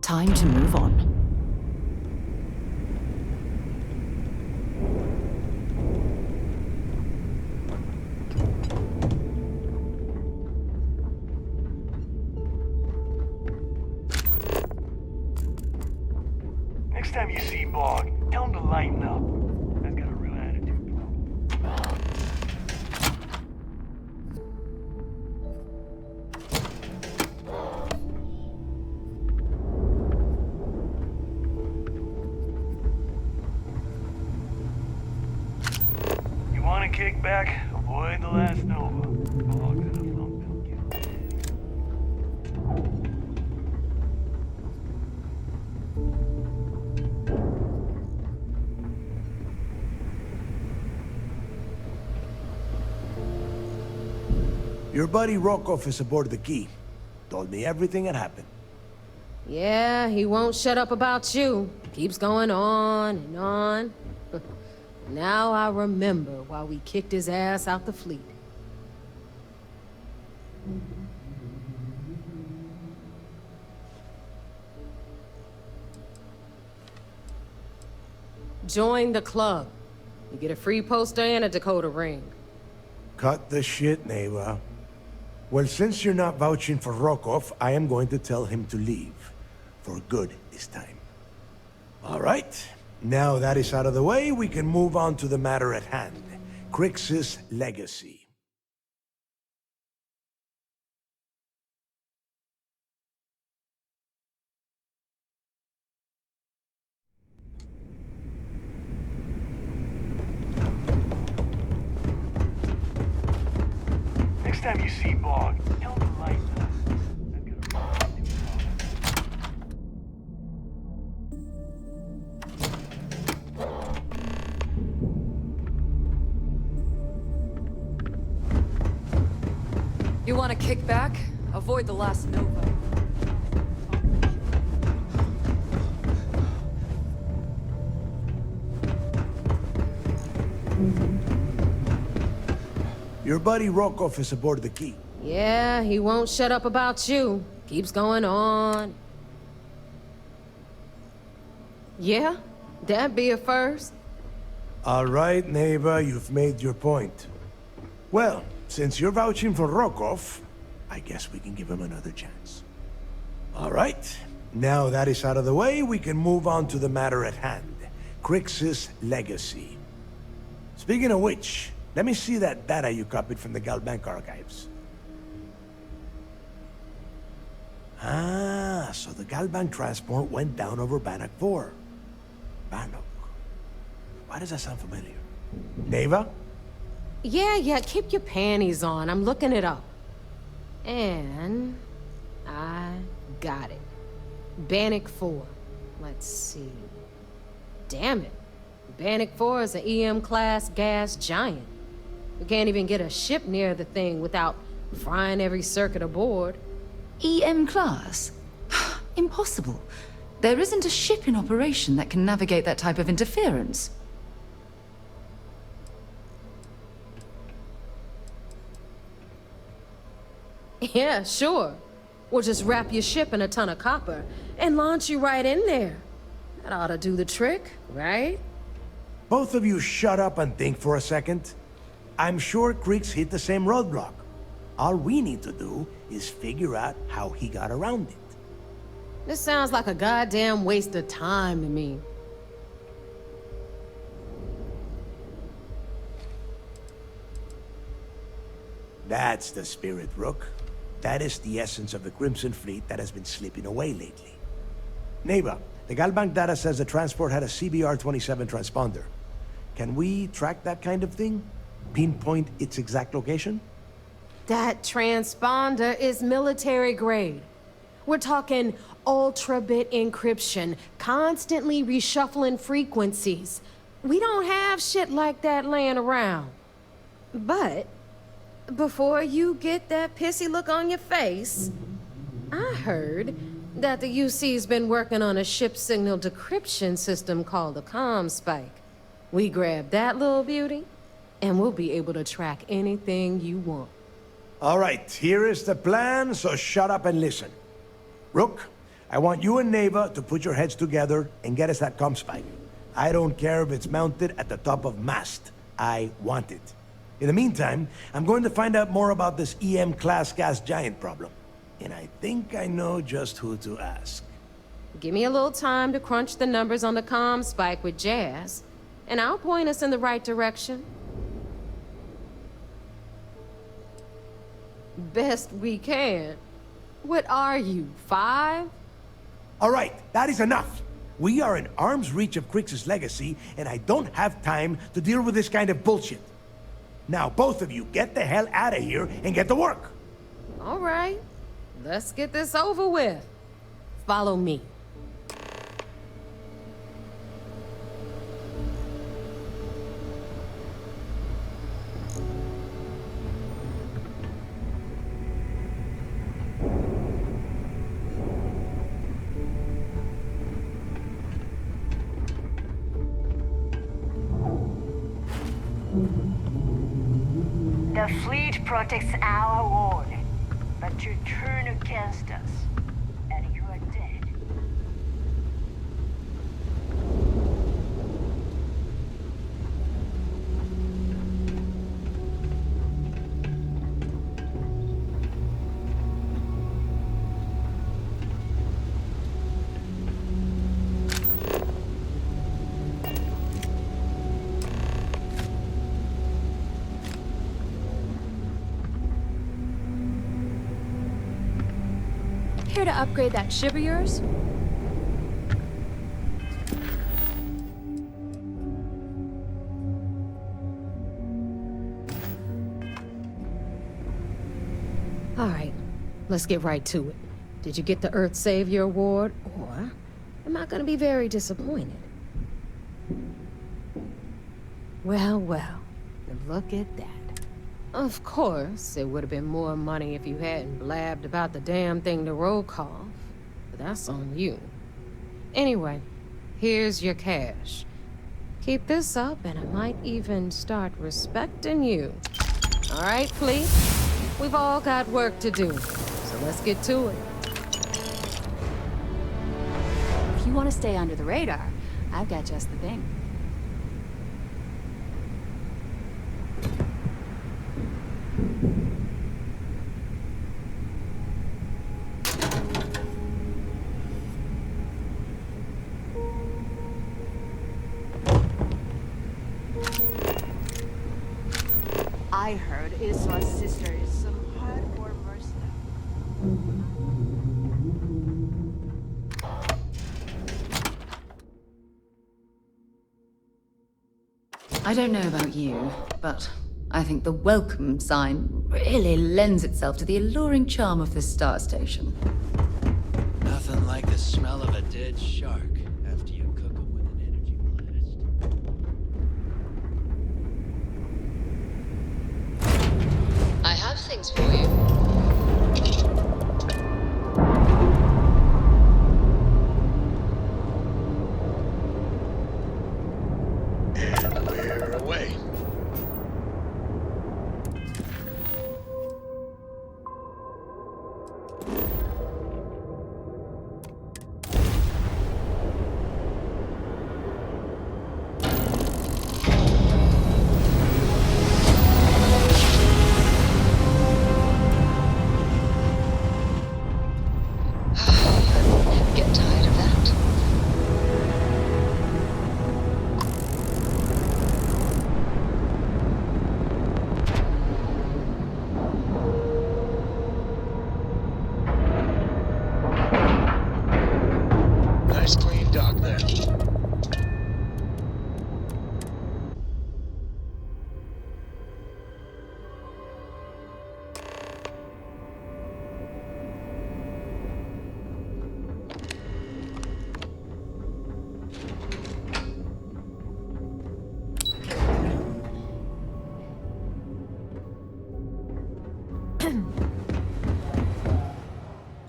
Time to move on. Next time you see Bog, tell him to lighten up. I've got a real attitude problem. You want to kick back? Avoid the last Nova. Bog's in a funk, they'll kill him. Your buddy Rokov is aboard the Key. Told me everything that happened. Yeah, he won't shut up about you. Keeps going on and on. Now I remember why we kicked his ass out the fleet. Join the club. You get a free poster and a Dakota ring. Cut the shit, Neva. Well, since you're not vouching for Rokov, I am going to tell him to leave. For good this time. All right. Now that is out of the way, we can move on to the matter at hand. Crix's legacy. Next time you see Bog, tell him to lighten up. I've got a real attitude problem. You want to kick back? Avoid the last Nova. Your buddy Rokov is aboard the Key. Yeah, he won't shut up about you. Keeps going on. Yeah, that'd be a first. All right, Neva, you've made your point. Well, since you're vouching for Rokov, I guess we can give him another chance. All right. Now that is out of the way, we can move on to the matter at hand. Crix's legacy. Speaking of which, let me see that data you copied from the Galbank archives. Ah, so the Galbank transport went down over Bannock 4. Bannock. Why does that sound familiar? Neva? Yeah, keep your panties on. I'm looking it up. And I got it. Bannock 4. Let's see. Damn it. Bannock 4 is an EM-class gas giant. We can't even get a ship near the thing without frying every circuit aboard. EM class? Impossible. There isn't a ship in operation that can navigate that type of interference. Yeah, sure. We'll just wrap your ship in a ton of copper and launch you right in there. That ought to do the trick, right? Both of you shut up and think for a second. I'm sure Crix hit the same roadblock. All we need to do is figure out how he got around it. This sounds like a goddamn waste of time to me. That's the spirit, Rook. That is the essence of the Crimson Fleet that has been slipping away lately. Neighbor, the Galbank data says the transport had a CBR-27 transponder. Can we track that kind of thing? Pinpoint its exact location? That transponder is military grade. We're talking ultra-bit encryption, constantly reshuffling frequencies. We don't have shit like that laying around. But before you get that pissy look on your face, I heard that the UC's been working on a ship signal decryption system called the ComSpike. We grab that little beauty, and we'll be able to track anything you want. All right, here is the plan, so shut up and listen. Rook, I want you and Neva to put your heads together and get us that ComSpike. I don't care if it's mounted at the top of mast. I want it. In the meantime, I'm going to find out more about this EM-class gas giant problem. And I think I know just who to ask. Give me a little time to crunch the numbers on the ComSpike with Jazz, and I'll point us in the right direction. Best we can. What are you, 5? All right, that is enough. We are in arm's reach of Crix's legacy, and I don't have time to deal with this kind of bullshit. Now, both of you, get the hell out of here and get to work. All right, let's get this over with. Follow me. The fleet protects our ward, but you turn against us, and you are dead. Here to upgrade that ship of yours? All right, let's get right to it. Did you get the Earth Savior Award, or am I gonna be very disappointed? Well, well, look at that. Of course, it would have been more money if you hadn't blabbed about the damn thing to Rokoff, but that's on you. Anyway, here's your cash. Keep this up, and I might even start respecting you. All right, Fleet? We've all got work to do, so let's get to it. If you want to stay under the radar, I've got just the thing. I heard Isma's sister is some hardcore mercenary. I don't know about you, but I think the welcome sign really lends itself to the alluring charm of this star station. Nothing like the smell of a dead shark after you cook it with an energy blast. I have things for you. And we're away. nice clean dock there.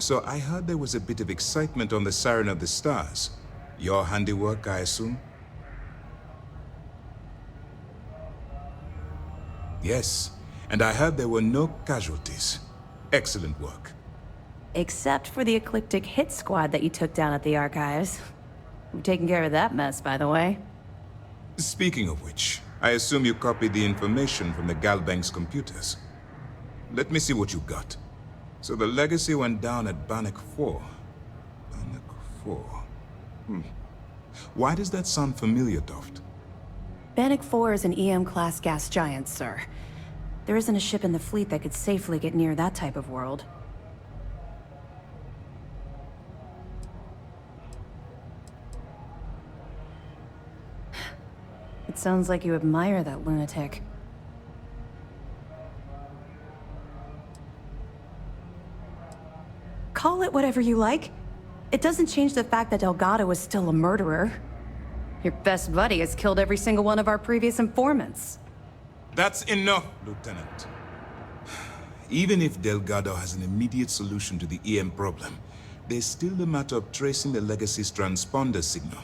So I heard there was a bit of excitement on the Siren of the Stars. Your handiwork, I assume? Yes, and I heard there were no casualties. Excellent work. Except for the eclectic hit squad that you took down at the archives. We've taken care of that mess, by the way. Speaking of which, I assume you copied the information from the Galbank's computers. Let me see what you got. So the legacy went down at Bannock 4. Bannock 4. Why does that sound familiar, Toft? Bannock 4 is an EM-class gas giant, sir. There isn't a ship in the fleet that could safely get near that type of world. It sounds like you admire that lunatic. Call it whatever you like. It doesn't change the fact that Delgado is still a murderer. Your best buddy has killed every single one of our previous informants. That's enough, Lieutenant. Even if Delgado has an immediate solution to the EM problem, there's still the matter of tracing the Legacy's transponder signal.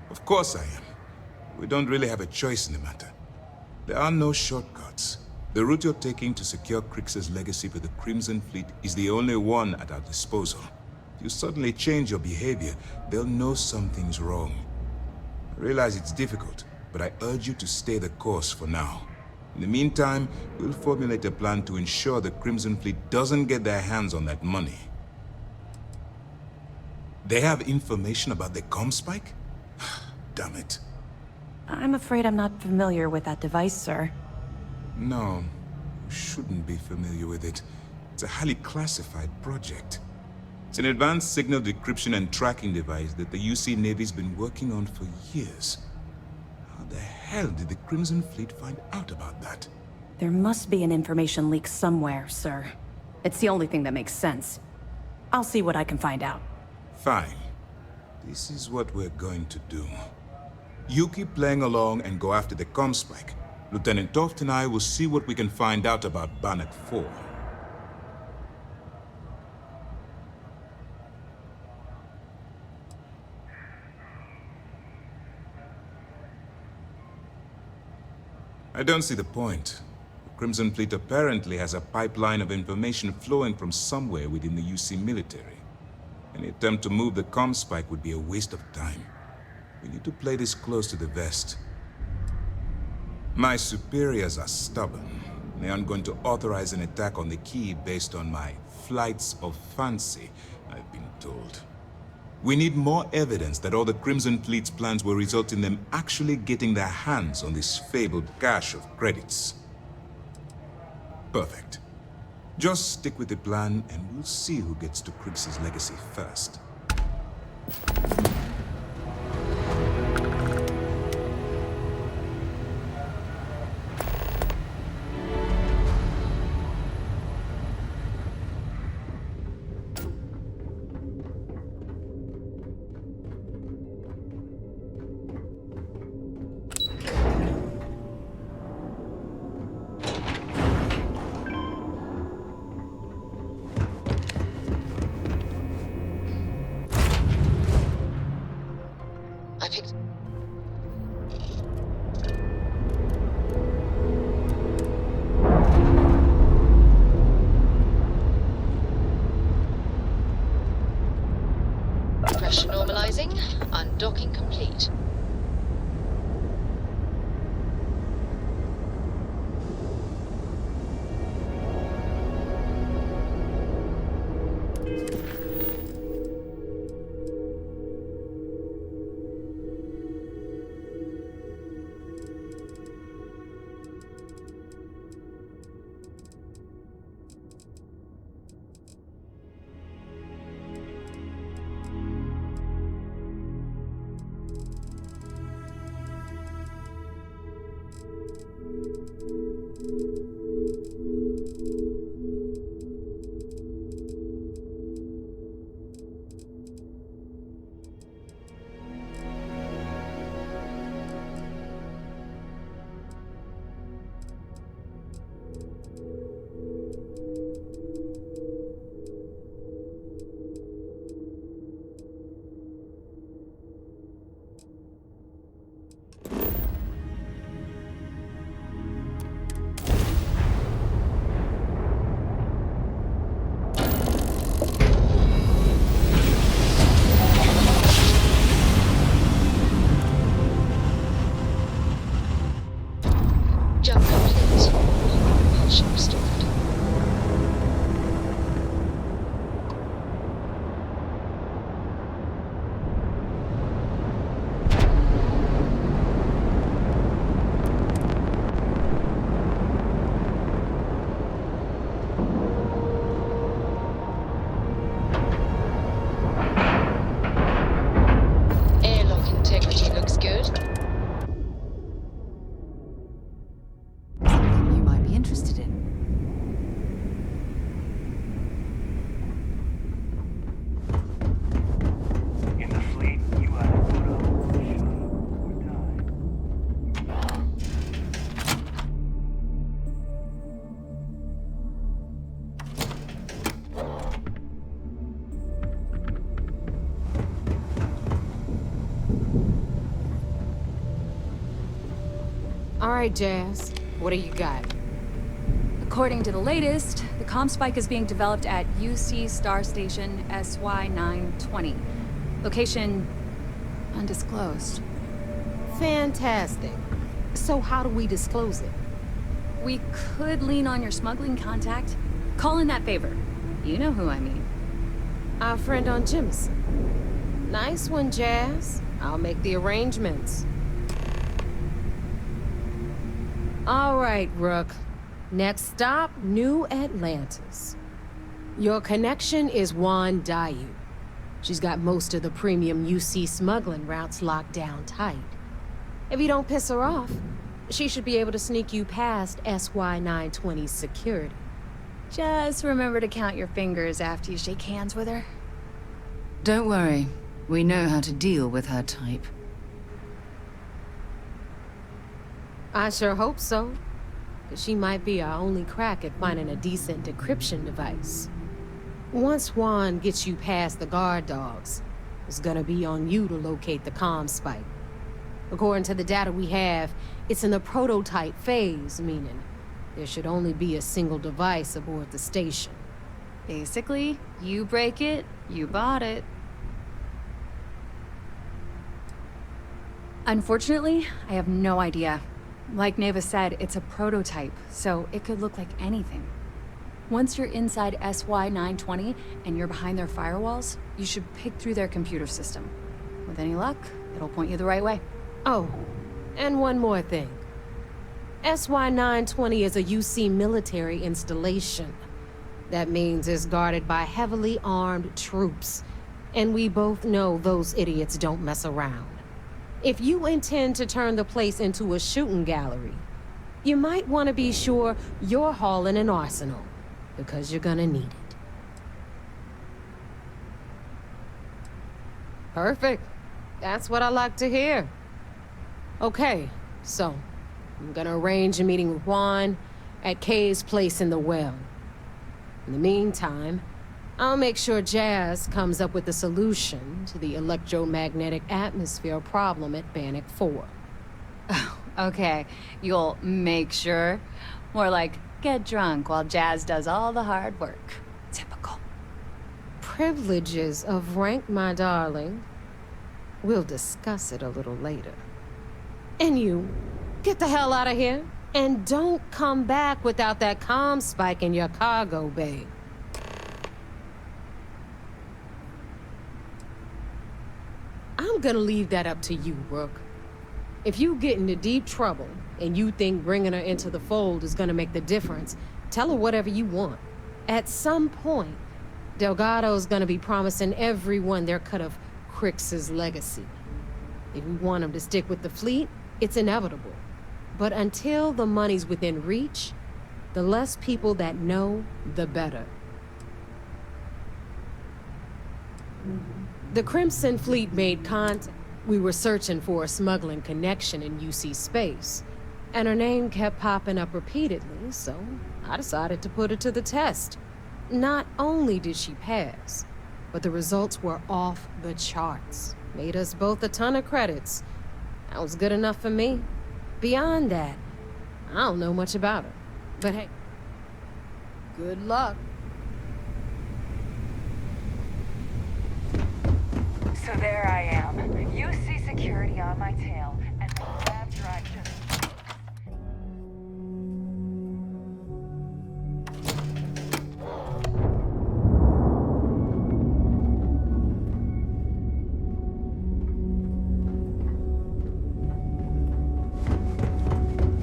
Of course I am. We don't really have a choice in the matter. There are no shortcuts. The route you're taking to secure Crix's legacy for the Crimson Fleet is the only one at our disposal. If you suddenly change your behavior, they'll know something's wrong. I realize it's difficult, but I urge you to stay the course for now. In the meantime, we'll formulate a plan to ensure the Crimson Fleet doesn't get their hands on that money. They have information about the Comspike? Damn it. I'm afraid I'm not familiar with that device, sir. No, you shouldn't be familiar with it. It's a highly classified project. It's an advanced signal decryption and tracking device that the UC Navy's been working on for years. How the hell did the Crimson Fleet find out about that? There must be an information leak somewhere, sir. It's the only thing that makes sense. I'll see what I can find out. Fine. This is what we're going to do. You keep playing along and go after the Comspike. Lieutenant Toft and I will see what we can find out about Bannock 4. I don't see the point. The Crimson Fleet apparently has a pipeline of information flowing from somewhere within the UC military. Any attempt to move the Comspike would be a waste of time. We need to play this close to the vest. My superiors are stubborn. They aren't going to authorize an attack on the key based on my flights of fancy, I've been told. We need more evidence that all the Crimson Fleet's plans will result in them actually getting their hands on this fabled cache of credits. Perfect. Just stick with the plan and we'll see who gets to Crix's legacy first. I picked... Pressure normalizing. Undocking complete. All right, Jazz. What do you got? According to the latest, the comm spike is being developed at UC Star Station SY-920. Location undisclosed. Fantastic. So how do we disclose it? We could lean on your smuggling contact. Call in that favor. You know who I mean. Our friend on Jimison. Nice one, Jazz. I'll make the arrangements. All right, Rook. Next stop, New Atlantis. Your connection is Juan Dayu. She's got most of the premium UC smuggling routes locked down tight. If you don't piss her off, she should be able to sneak you past SY-920's security. Just remember to count your fingers after you shake hands with her. Don't worry. We know how to deal with her type. I sure hope so. 'Cause she might be our only crack at finding a decent decryption device. Once Juan gets you past the guard dogs, it's gonna be on you to locate the comm spike. According to the data we have, it's in the prototype phase, meaning there should only be a single device aboard the station. Basically, you break it, you bought it. Unfortunately, I have no idea. Like Neva said, it's a prototype, so it could look like anything. Once you're inside SY-920 and you're behind their firewalls, you should pick through their computer system. With any luck, it'll point you the right way. Oh, and one more thing. SY-920 is a UC military installation. That means it's guarded by heavily armed troops. And we both know those idiots don't mess around. If you intend to turn the place into a shooting gallery, you might want to be sure you're hauling an arsenal, because you're gonna need it. Perfect. That's what I like to hear. Okay, so I'm gonna arrange a meeting with Juan at Kay's place in the well. In the meantime, I'll make sure Jazz comes up with a solution to the electromagnetic atmosphere problem at Bannock 4. Okay, you'll make sure. More like, get drunk while Jazz does all the hard work. Typical. Privileges of rank, my darling. We'll discuss it a little later. And you, get the hell out of here. And don't come back without that comm spike in your cargo bay. I'm gonna leave that up to you, Rook. If you get into deep trouble and you think bringing her into the fold is gonna make the difference, tell her whatever you want. At some point, Delgado's gonna be promising everyone their cut of Crix's legacy. If we want him to stick with the fleet, it's inevitable. But until the money's within reach, the less people that know, the better. The Crimson Fleet made contact. We were searching for a smuggling connection in UC space, and her name kept popping up repeatedly, so I decided to put her to the test. Not only did she pass, but the results were off the charts. Made us both a ton of credits. That was good enough for me. Beyond that, I don't know much about her. But hey, good luck. So there I am. UC security on my tail, and the lab drive just...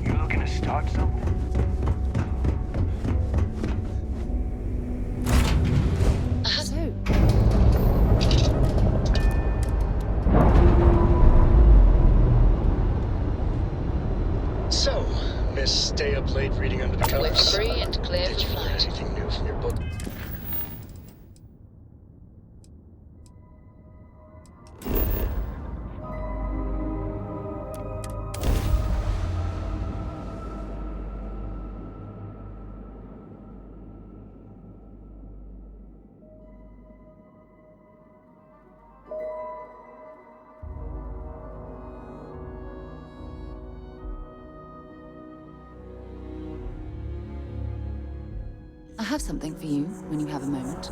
You looking to start something? So, Miss Stay Up Late reading under the covers. Lift free and clear Did for you learn flight. anything new from your book? have something for you when you have a moment.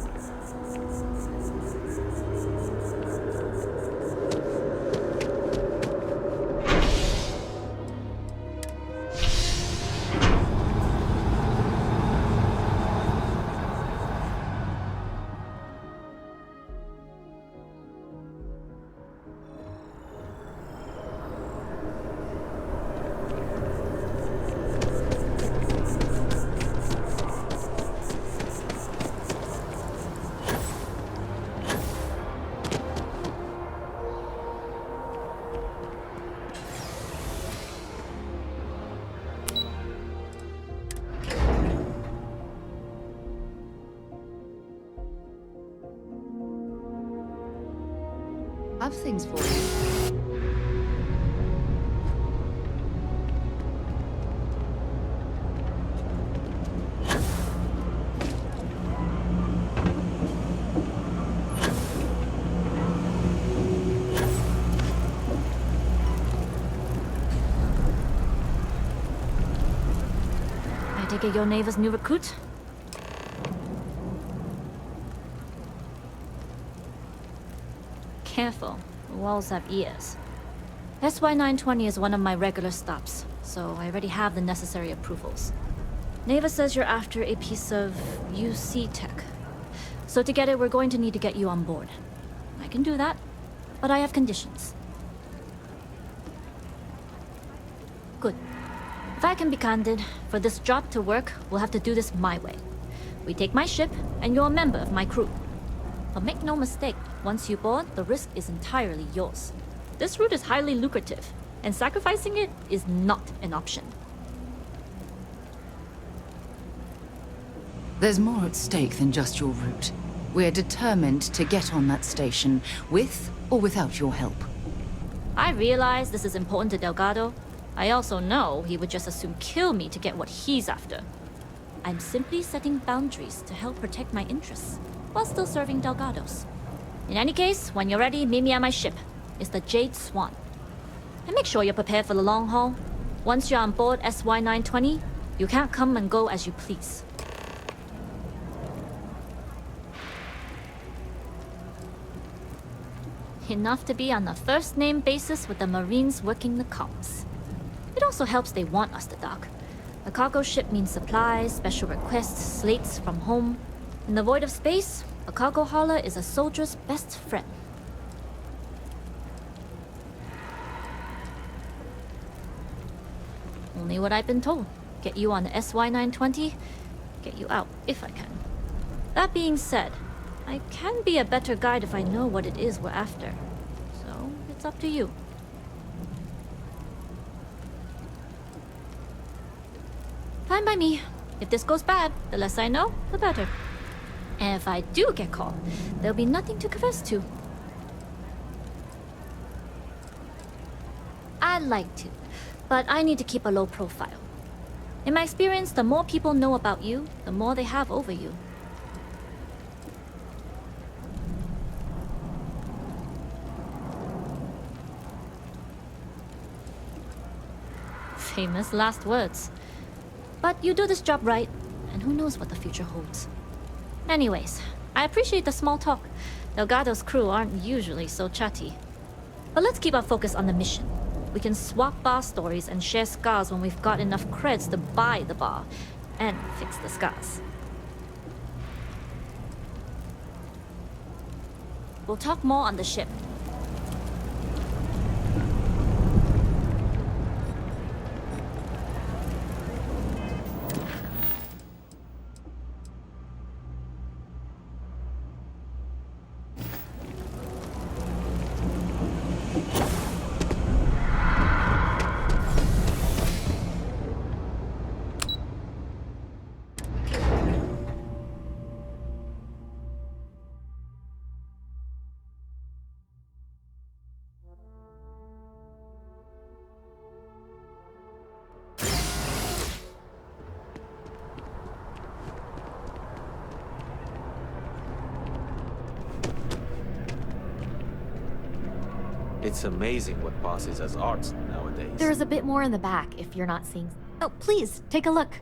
Have things for you. I take it your neighbor's new recruit? Careful, the walls have ears. SY920 is one of my regular stops, so I already have the necessary approvals. Neva says you're after a piece of UC tech. So to get it, we're going to need to get you on board. I can do that, but I have conditions. Good. If I can be candid, for this job to work, we'll have to do this my way. We take my ship, and you're a member of my crew. But make no mistake, once you board, the risk is entirely yours. This route is highly lucrative, and sacrificing it is not an option. There's more at stake than just your route. We're determined to get on that station, with or without your help. I realize this is important to Delgado. I also know he would just as soon kill me to get what he's after. I'm simply setting boundaries to help protect my interests, while still serving Delgado's. In any case, when you're ready, meet me at my ship. It's the Jade Swan. And make sure you're prepared for the long haul. Once you're on board SY920, you can't come and go as you please. Enough to be on a first-name basis with the Marines working the comms. It also helps they want us to dock. A cargo ship means supplies, special requests, slates from home. In the void of space, a cargo hauler is a soldier's best friend. Only what I've been told. Get you on the SY920, get you out if I can. That being said, I can be a better guide if I know what it is we're after. So, it's up to you. Fine by me. If this goes bad, the less I know, the better. And if I do get caught, there'll be nothing to confess to. I'd like to, but I need to keep a low profile. In my experience, the more people know about you, the more they have over you. Famous last words. But you do this job right, and who knows what the future holds. Anyways, I appreciate the small talk. Delgado's crew aren't usually so chatty. But let's keep our focus on the mission. We can swap bar stories and share scars when we've got enough creds to buy the bar and fix the scars. We'll talk more on the ship. It's amazing what passes as art nowadays. There's a bit more in the back if you're not seeing. Oh, please, take a look.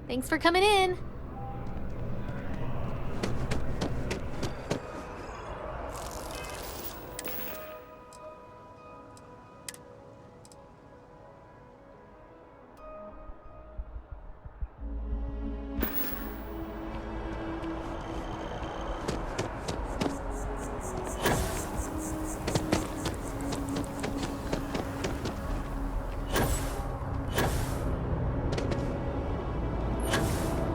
Thanks for coming in.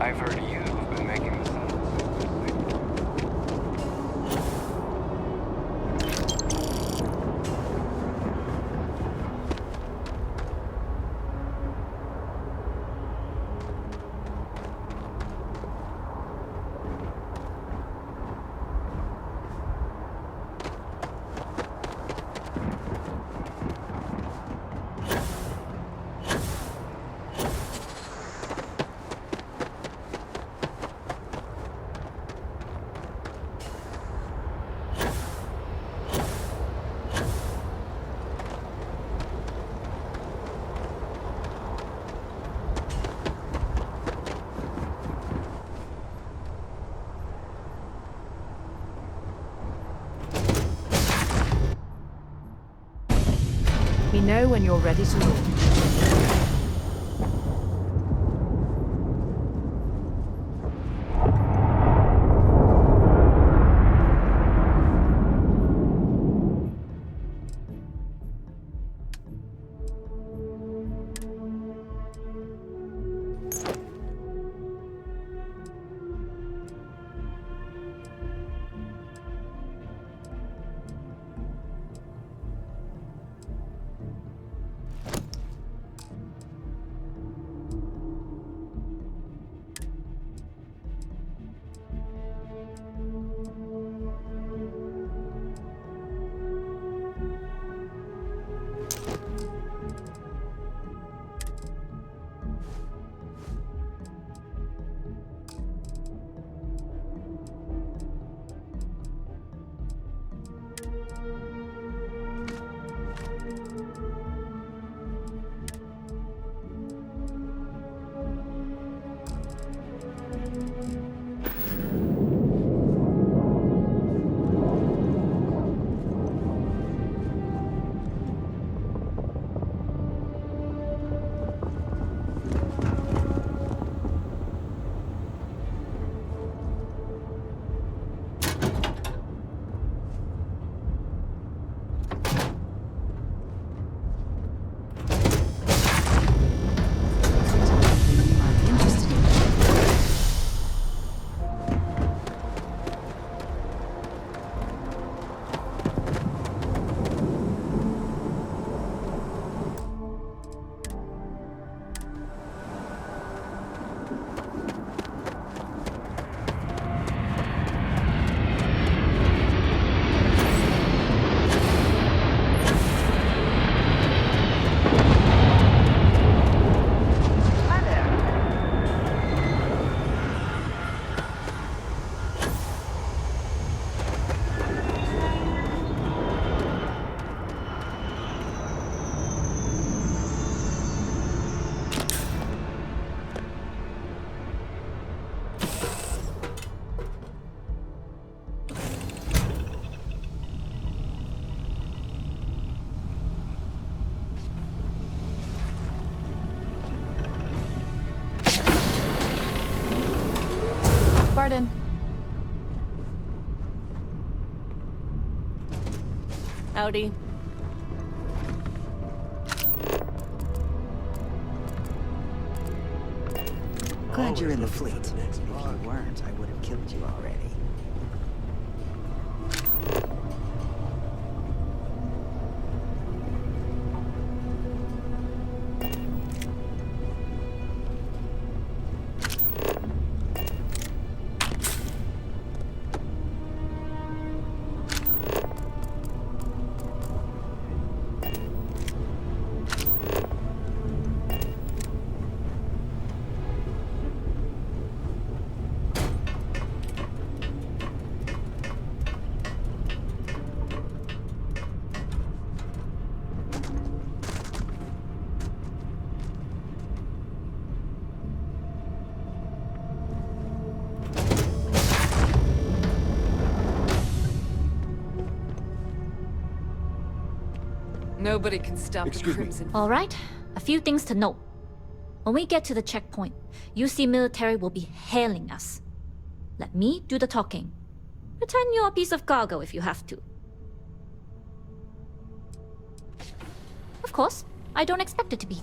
I've heard you've been making some. We know when you're ready to launch. Howdy. Glad you're in the fleet. If you weren't, I would have killed you already. Nobody can stop the Crimson. All right, a few things to note. When we get to the checkpoint, UC military will be hailing us. Let me do the talking. Pretend you're a piece of cargo if you have to. Of course, I don't expect it to be.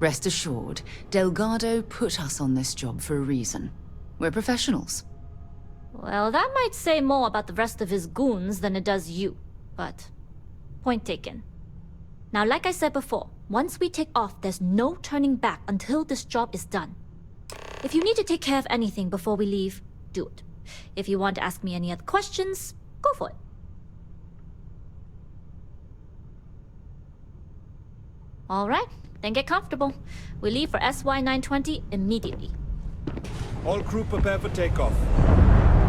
Rest assured, Delgado put us on this job for a reason. We're professionals. Well, that might say more about the rest of his goons than it does you, but point taken. Now, like I said before, once we take off, there's no turning back until this job is done. If you need to take care of anything before we leave, do it. If you want to ask me any other questions, go for it. All right, then get comfortable. We leave for SY-920 immediately. All crew prepare for takeoff.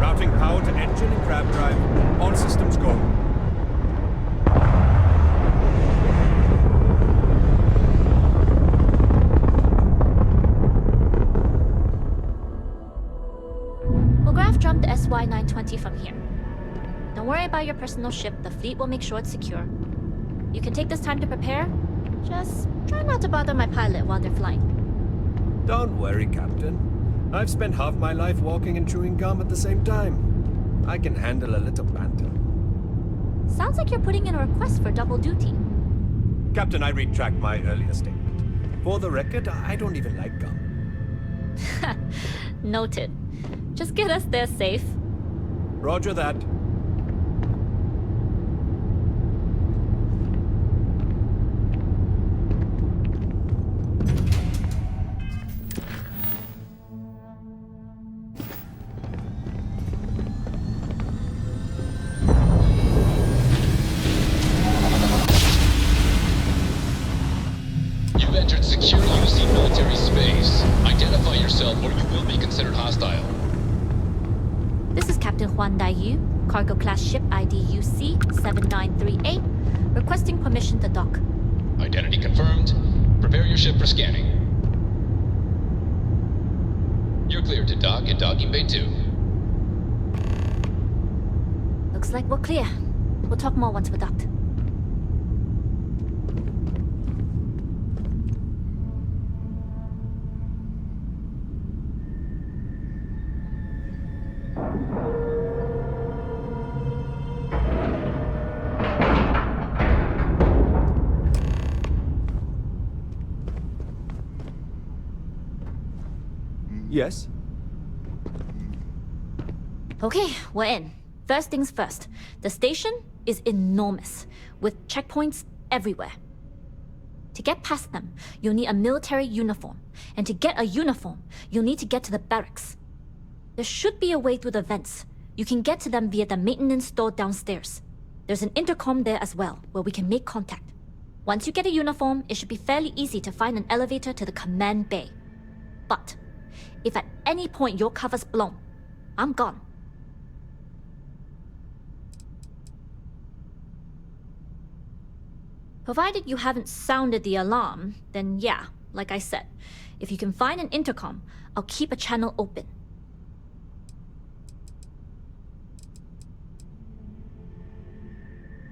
Routing power to engine and crab drive. All systems go. We'll graph jump the SY-920 from here. Don't worry about your personal ship. The fleet will make sure it's secure. You can take this time to prepare. Just try not to bother my pilot while they're flying. Don't worry, Captain. I've spent half my life walking and chewing gum at the same time. I can handle a little banter. Sounds like you're putting in a request for double duty. Captain, I retract my earlier statement. For the record, I don't even like gum. Noted. Just get us there safe. Roger that. You've entered secure UC military space. Identify yourself or you will be considered hostile. This is Captain Huan Daiyu, cargo class ship ID UC-7938, requesting permission to dock. Identity confirmed. Prepare your ship for scanning. You're cleared to dock at docking bay 2. Looks like we're clear. We'll talk more once we're docked. Yes? Okay, we're in. First things first. The station is enormous, with checkpoints everywhere. To get past them, you'll need a military uniform. And to get a uniform, you'll need to get to the barracks. There should be a way through the vents. You can get to them via the maintenance store downstairs. There's an intercom there as well, where we can make contact. Once you get a uniform, it should be fairly easy to find an elevator to the command bay. But if at any point your cover's blown, I'm gone. Provided you haven't sounded the alarm, then yeah, like I said, if you can find an intercom, I'll keep a channel open.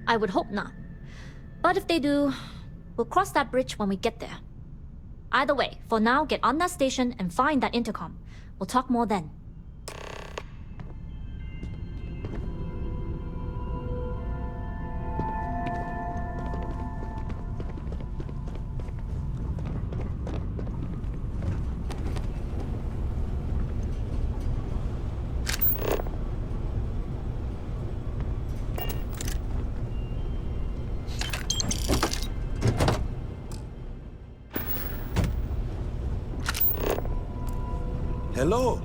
I would hope not. But if they do, we'll cross that bridge when we get there. Either way, for now, get on that station and find that intercom. We'll talk more then. Hello?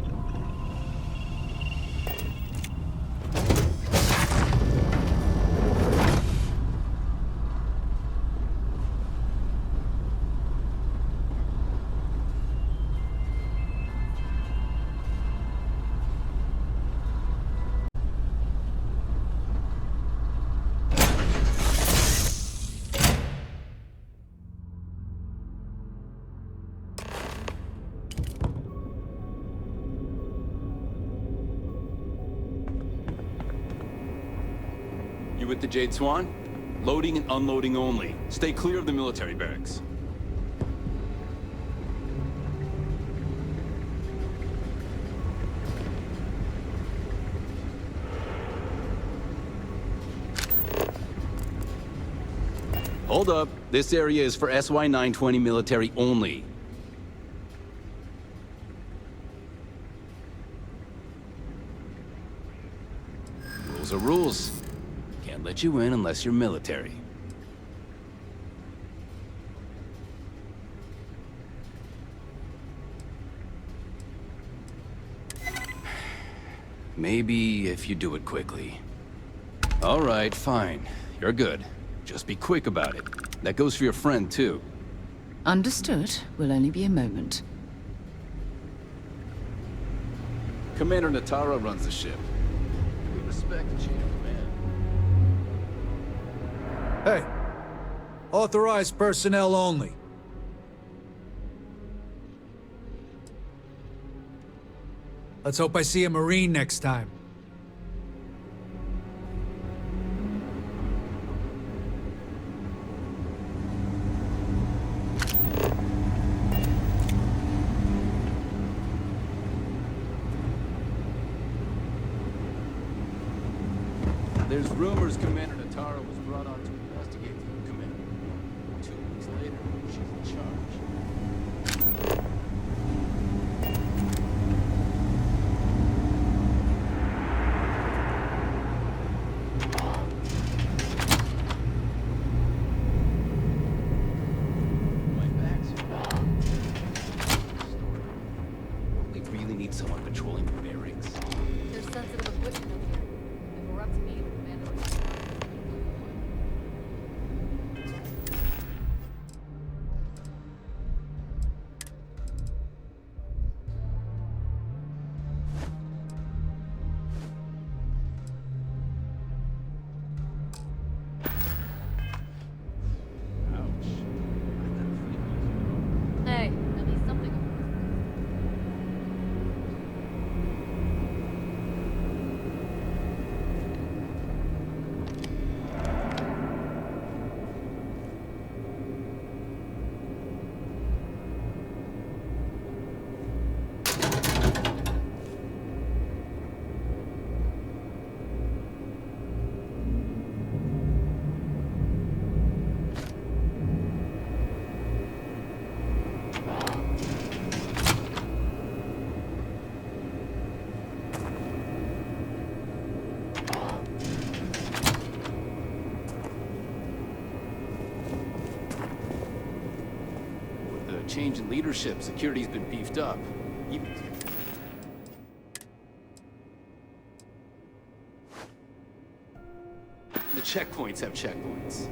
You with the Jade Swan? Loading and unloading only. Stay clear of the military barracks. Hold up. This area is for SY-920 military only. Rules are rules. Can't let you in unless you're military. Maybe if you do it quickly. All right, fine. You're good. Just be quick about it. That goes for your friend, too. Understood. Will only be a moment. Commander Natara runs the ship. We respect the chain of command. Hey. Authorized personnel only. Let's hope I see a Marine next time. There's rumors Commander Natara was brought on to investigate the command. 2 weeks later, she's in charge. My back's we really need someone patrolling the barracks. There's sensitive equipment up here. If it were up to me, the commander would... Hey, at least something. With the change in leadership, security's been beefed up. Even... The checkpoints have checkpoints.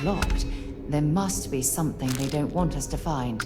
locked, there must be something they don't want us to find.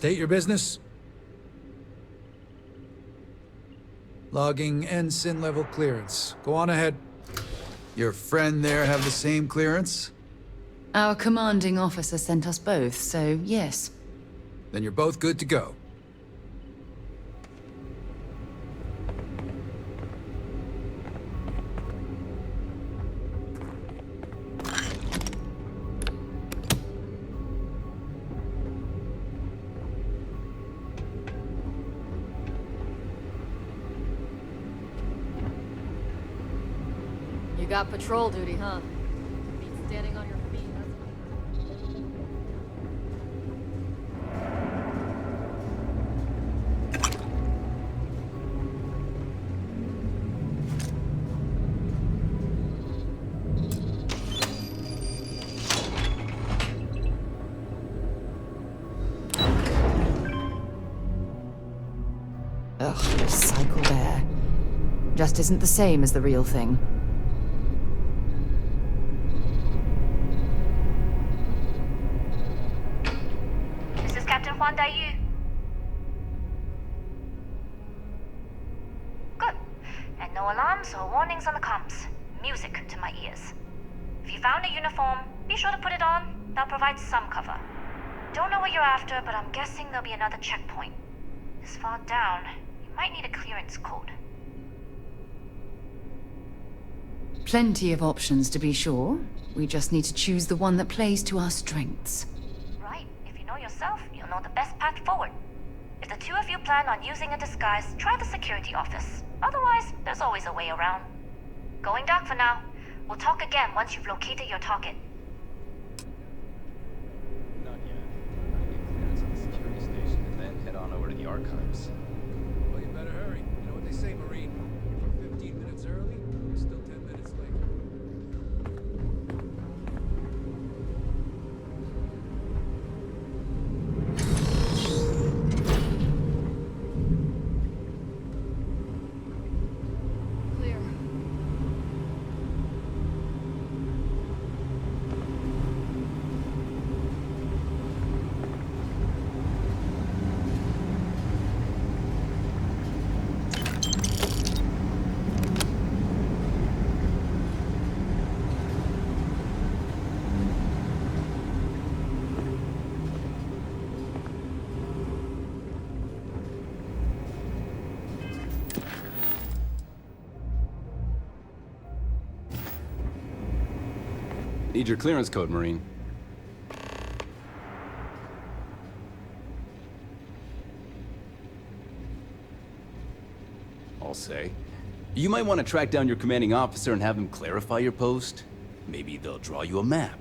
State your business. Logging ensign level clearance. Go on ahead. Your friend there have the same clearance? Our commanding officer sent us both, so yes. Then you're both good to go. You got patrol duty, huh? Beats standing on your feet, that's Ugh, recycled air. Just isn't the same as the real thing. This is Captain Huan Daiyu. Good. And no alarms or warnings on the comms. Music to my ears. If you found a uniform, be sure to put it on. That'll provide some cover. Don't know what you're after, but I'm guessing there'll be another checkpoint. This far down, you might need a clearance code. Plenty of options to be sure. We just need to choose the one that plays to our strengths. Right. If you know yourself, you'll know the best path forward. If the two of you plan on using a disguise, try the security office. Otherwise, there's always a way around. Going dark for now. We'll talk again once you've located your target. Not yet. I get clearance at the security station and then head on over to the archives. Well, you better hurry. You know what they say, Marine? If you're 15 minutes early, you're still 10 minutes late. clear. Need your clearance code, Marine. I'll say. You might want to track down your commanding officer and have him clarify your post. Maybe they'll draw you a map.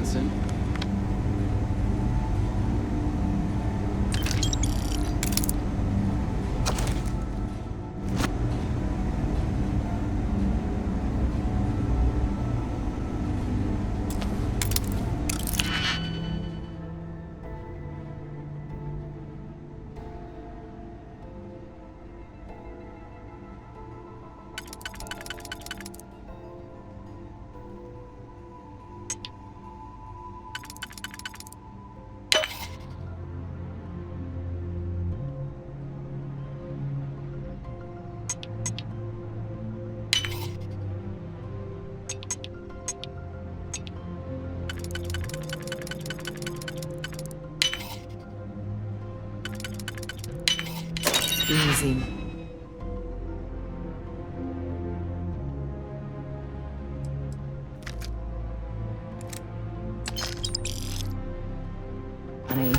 Ensign. Easy. Honey.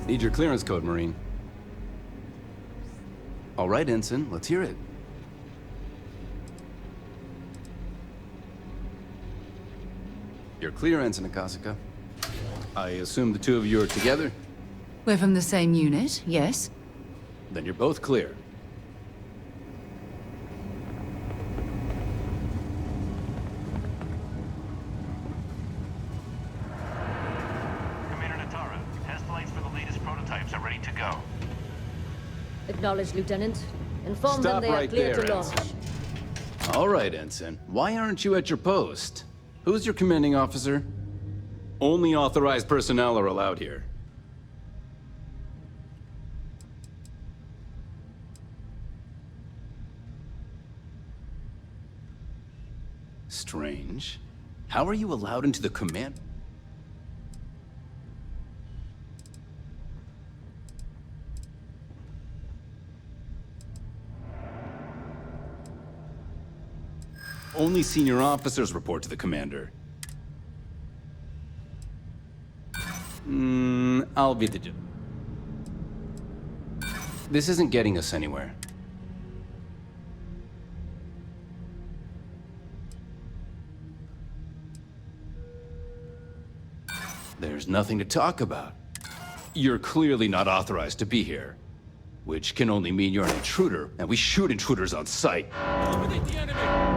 Need your clearance code, Marine. All right, Ensign, let's hear it. You're clear, Ensign Akasaka. I assume the two of you are together? We're from the same unit, yes. Then you're both clear. Commander Natara, test flights for the latest prototypes are ready to go. Acknowledged, Lieutenant. Inform them Stop they are right clear there, to launch. Ensign. All right, Ensign. Why aren't you at your post? Who's your commanding officer? Only authorized personnel are allowed here. Strange. How are you allowed into the command? Only senior officers report to the commander. I'll be the judge. This isn't getting us anywhere. There's nothing to talk about. You're clearly not authorized to be here. Which can only mean you're an intruder, and we shoot intruders on sight. Eliminate the enemy!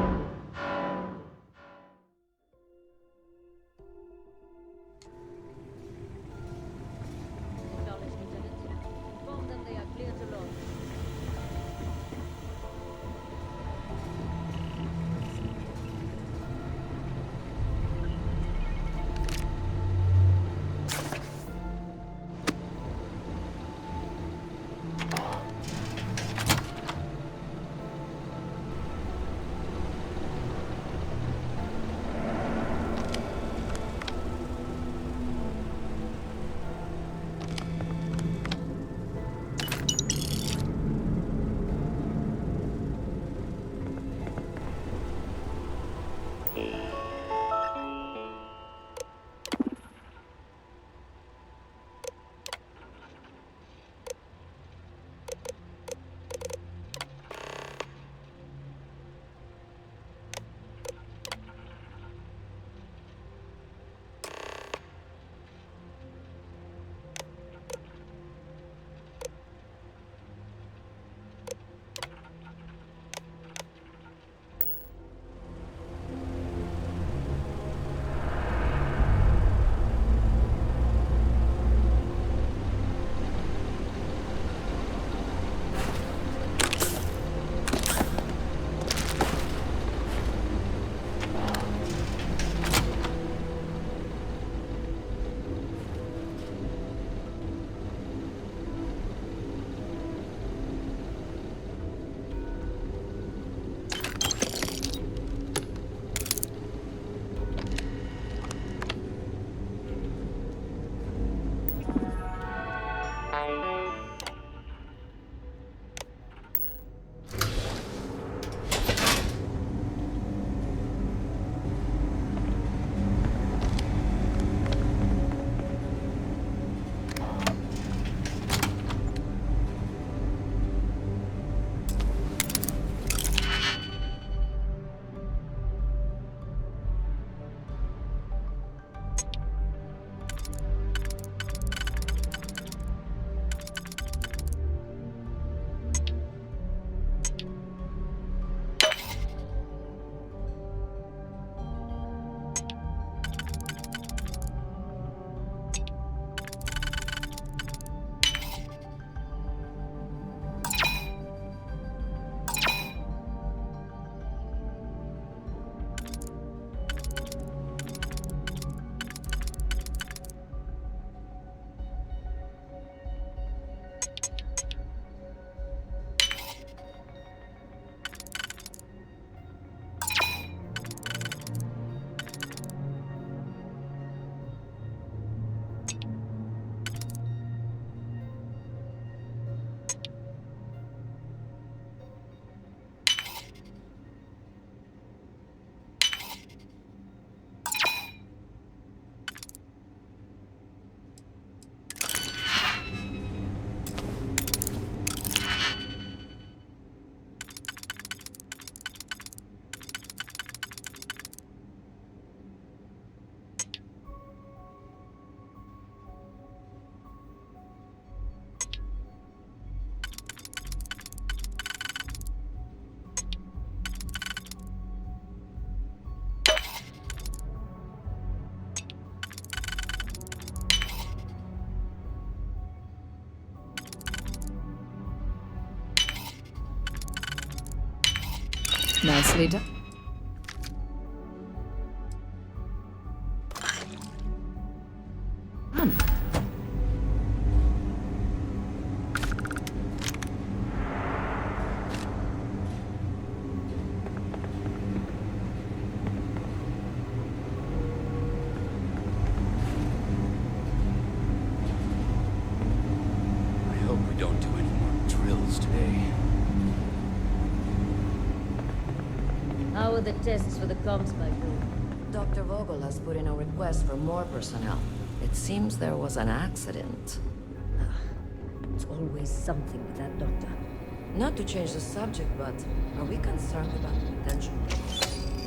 Nicely done. I hope we don't do any more drills today. How are the tests for the comms spike going? Dr. Vogel has put in a request for more personnel. It seems there was an accident. It's always something with that doctor. Not to change the subject, but are we concerned about potential?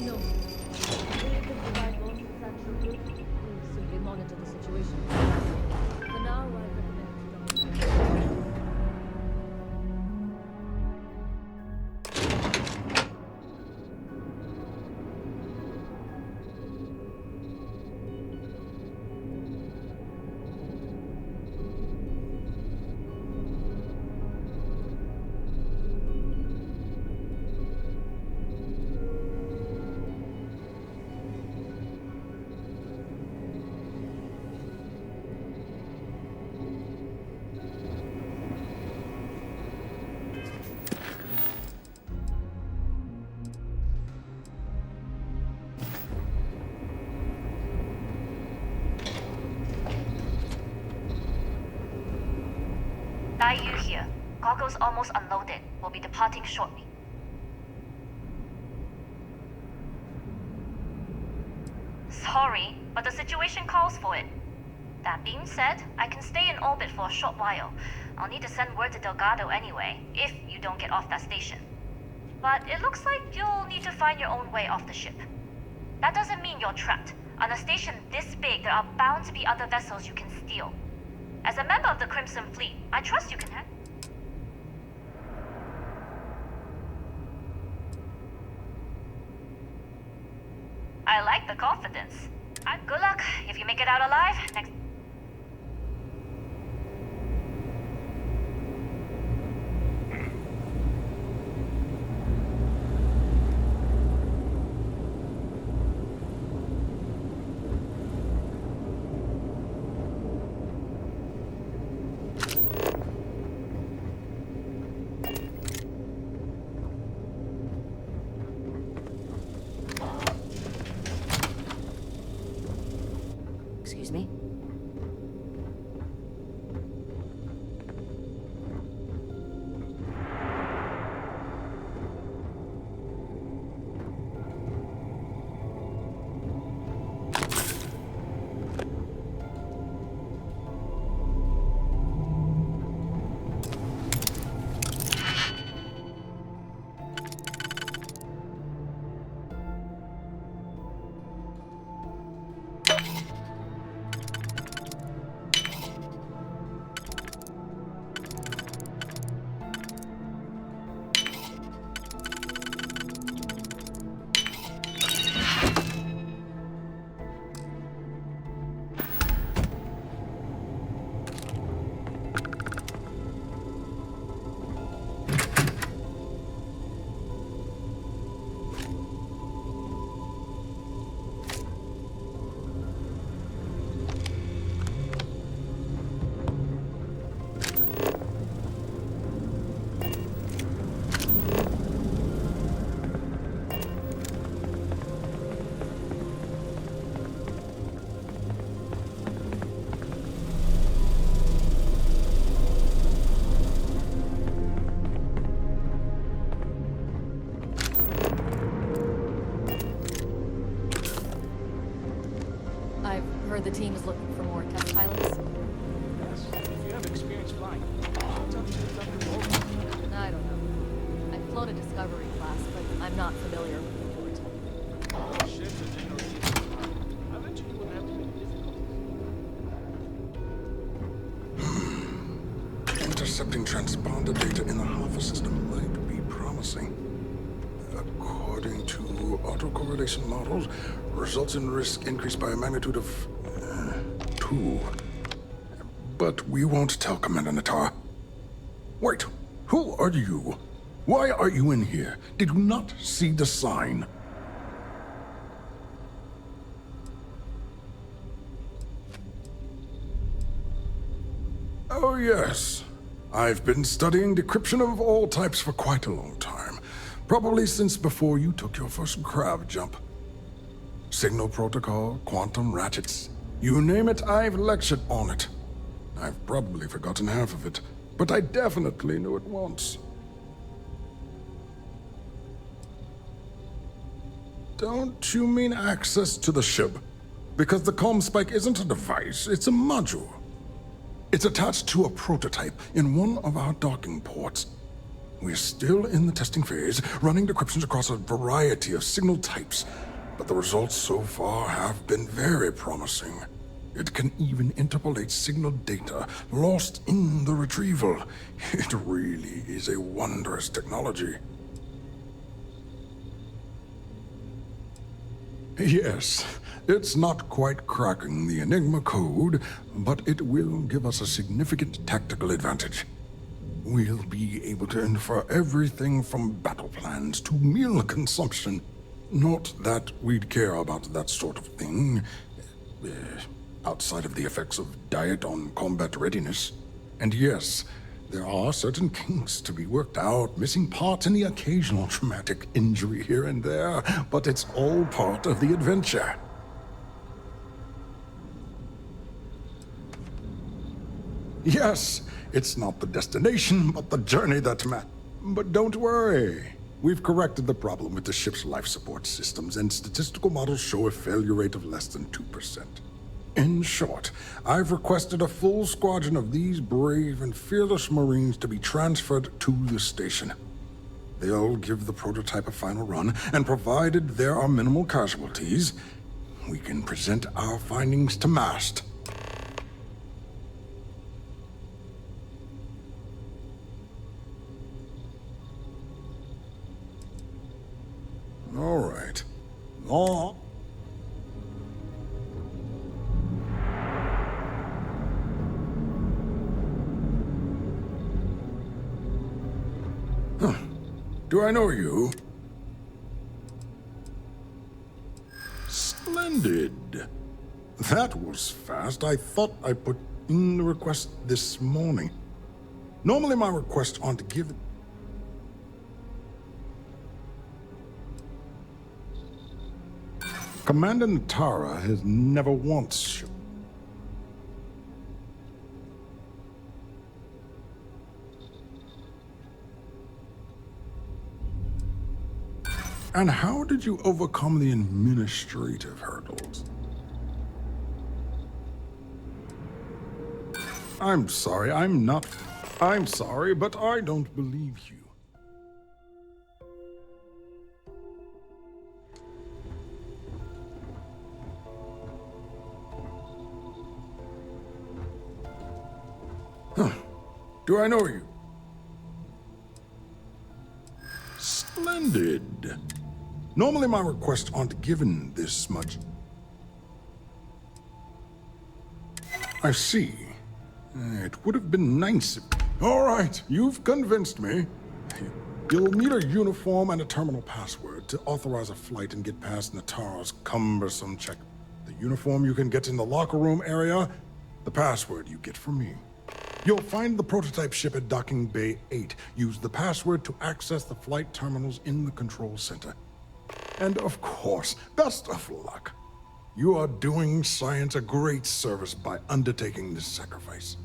No. If you can provide more factual proof, we'll simply monitor the situation. For now, I recommend Yu here. Cargo's almost unloaded. We'll be departing shortly. Sorry, but the situation calls for it. That being said, I can stay in orbit for a short while. I'll need to send word to Delgado anyway, if you don't get off that station. But it looks like you'll need to find your own way off the ship. That doesn't mean you're trapped. On a station this big, there are bound to be other vessels you can steal. As a member of the Crimson Fleet, I trust you can handle. I like the confidence. Good luck if you make it out alive next. Excuse me? The team is looking for more test pilots. Yes, if you have experience flying, it's up to Dr. Vogel. I don't know. I flown a Discovery class, but I'm not familiar with the port. Those ships are generally I bet you wouldn't have too many difficulties. Intercepting transponder data in the Alpha system might be promising. According to autocorrelation models, results in risk increased by a magnitude of 2. But we won't tell Commander Natar. Wait, who are you? Why are you in here? Did you not see the sign? Oh, yes. I've been studying decryption of all types for quite a long time. Probably since before you took your first crab jump. Signal protocol, quantum ratchets. You name it, I've lectured on it. I've probably forgotten half of it, but I definitely knew it once. Don't you mean access to the ship? Because the comm spike isn't a device, it's a module. It's attached to a prototype in one of our docking ports. We're still in the testing phase, running decryptions across a variety of signal types, but the results so far have been very promising. It can even interpolate signal data lost in the retrieval. It really is a wondrous technology. Yes, it's not quite cracking the Enigma code, but it will give us a significant tactical advantage. We'll be able to infer everything from battle plans to meal consumption. Not that we'd care about that sort of thing, outside of the effects of diet on combat readiness. And yes, there are certain kinks to be worked out, missing parts and the occasional traumatic injury here and there, but it's all part of the adventure. Yes, it's not the destination, but the journey that matters. But don't worry. We've corrected the problem with the ship's life support systems, and statistical models show a failure rate of less than 2%. In short, I've requested a full squadron of these brave and fearless Marines to be transferred to the station. They'll give the prototype a final run, and provided there are minimal casualties, we can present our findings to Mast. All right. Oh. Huh. Do I know you? Splendid. That was fast. I thought I put in the request this morning. Normally my requests aren't given. Commander Natara has never once... And how did you overcome the administrative hurdles? I'm sorry, I'm sorry, but I don't believe you. Huh. Do I know you? Splendid. Normally my requests aren't given this much. I see. It would have been nice if... All right, you've convinced me. You'll need a uniform and a terminal password to authorize a flight and get past Natara's cumbersome check. The uniform you can get in the locker room area, the password you get from me. You'll find the prototype ship at Docking Bay 8. Use the password to access the flight terminals in the control center. And of course, best of luck. You are doing science a great service by undertaking this sacrifice.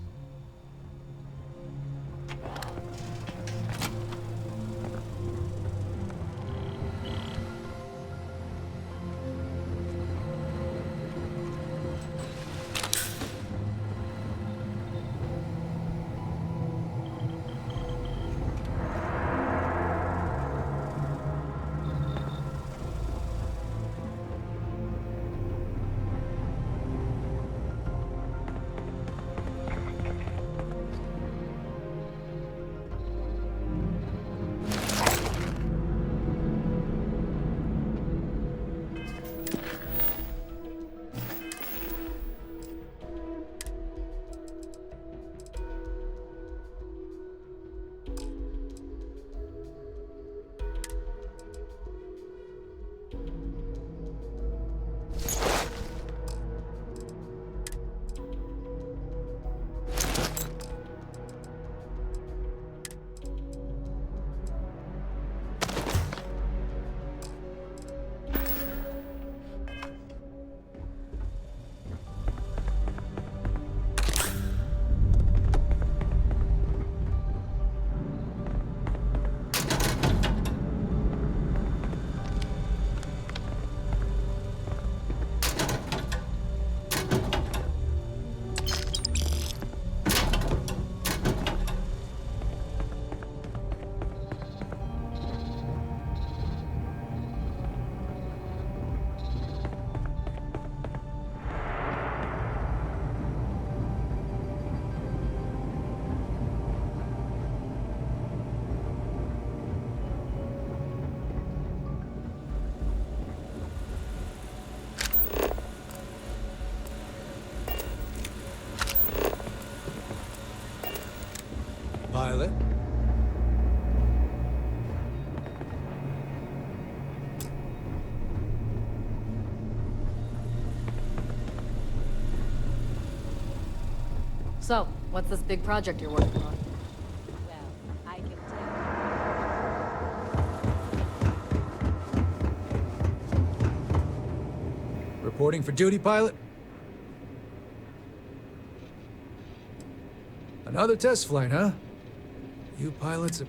So, what's this big project you're working on? Well, I can tell. Reporting for duty, pilot? Another test flight, huh? You pilots are...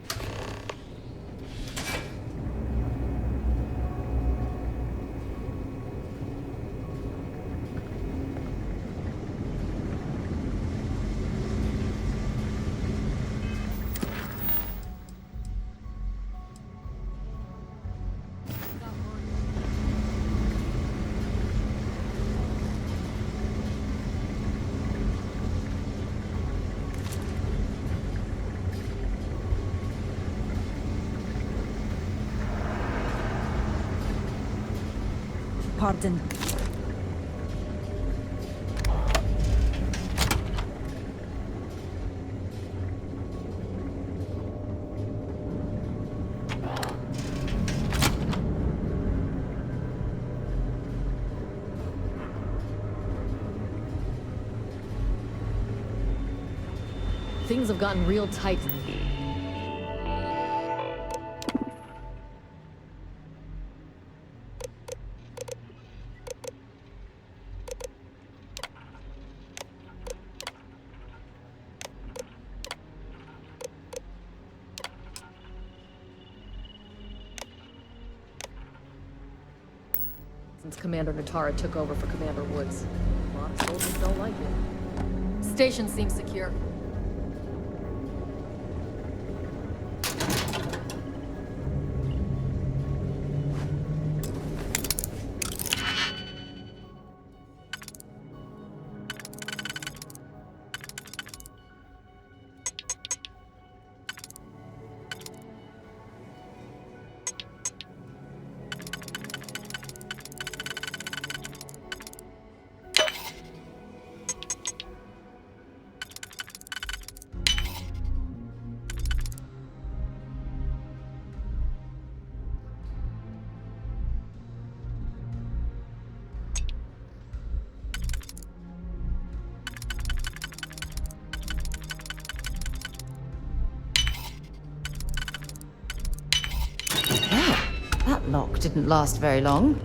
Pardon. Things have gotten real tight. Since Commander Natara took over for Commander Woods. A lot of soldiers don't like it. Station seems secure. That lock didn't last very long.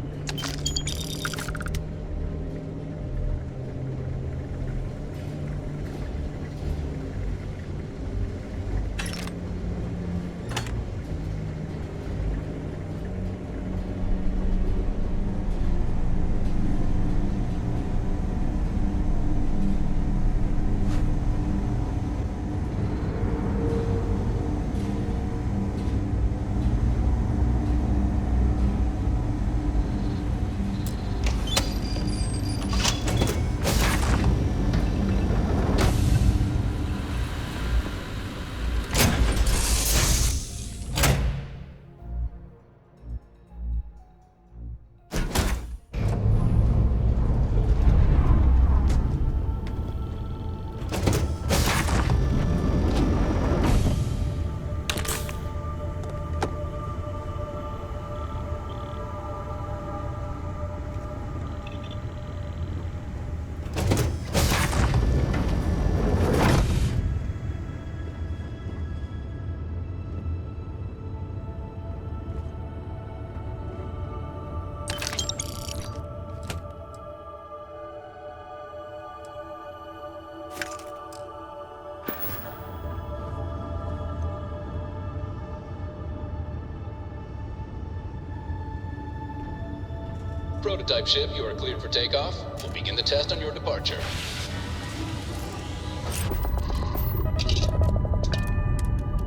Prototype ship, you are cleared for takeoff. We'll begin the test on your departure.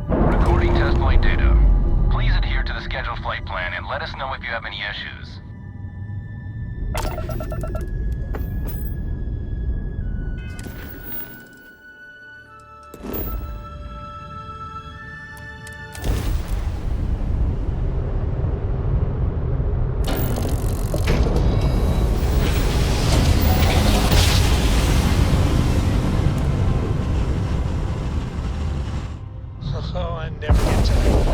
Recording test flight data. Please adhere to the scheduled flight plan and let us know if you have any issues. Oh, I never get tired.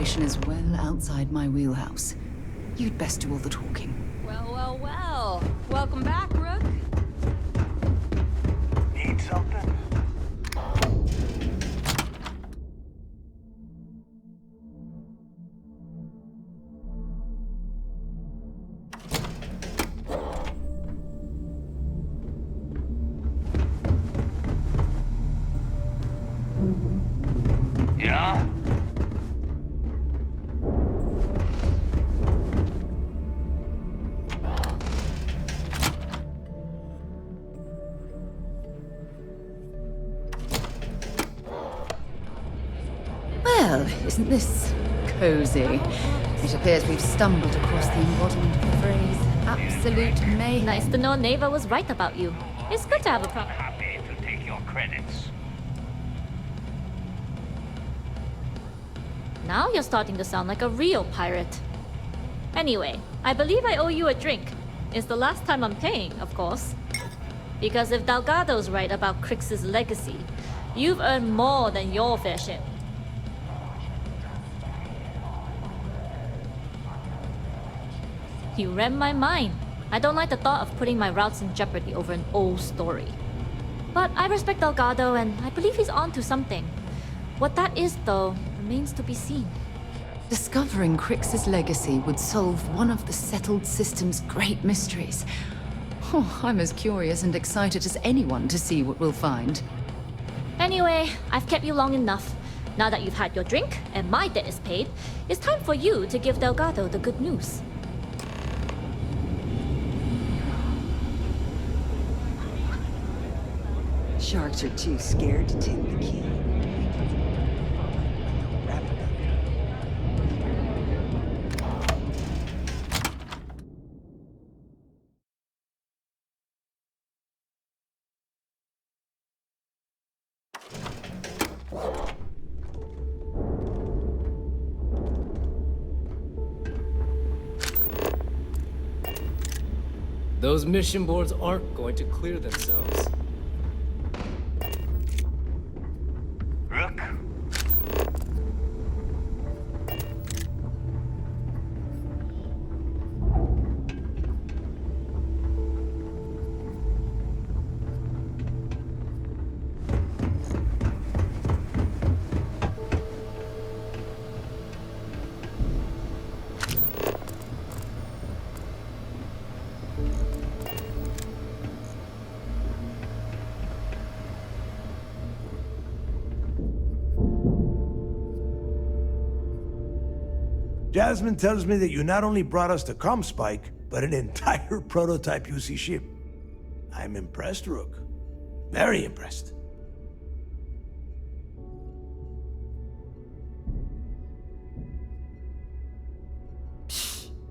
administration is well outside my wheelhouse. You'd best do all the talking. Well, well, well. Welcome back, Rook. Need something? Yeah? Well, isn't this cozy? It appears we've stumbled across the embodiment of the phrase absolute mayhem. Nice to know Neva was right about you. It's good to have a problem. Happy to take your credits. Now you're starting to sound like a real pirate. Anyway, I believe I owe you a drink. It's the last time I'm paying, of course. Because if Delgado's right about Crix's legacy, you've earned more than your fair share. You read my mind. I don't like the thought of putting my routes in jeopardy over an old story. But I respect Delgado, and I believe he's onto something. What that is, though, remains to be seen. Discovering Crix's legacy would solve one of the settled system's great mysteries. Oh, I'm as curious and excited as anyone to see what we'll find. Anyway, I've kept you long enough. Now that you've had your drink, and my debt is paid, it's time for you to give Delgado the good news. Sharks are too scared to take the key. Those mission boards aren't going to clear themselves. Rook? Jasmine tells me that you not only brought us the ComSpike, but an entire prototype UC ship. I'm impressed, Rook. Very impressed.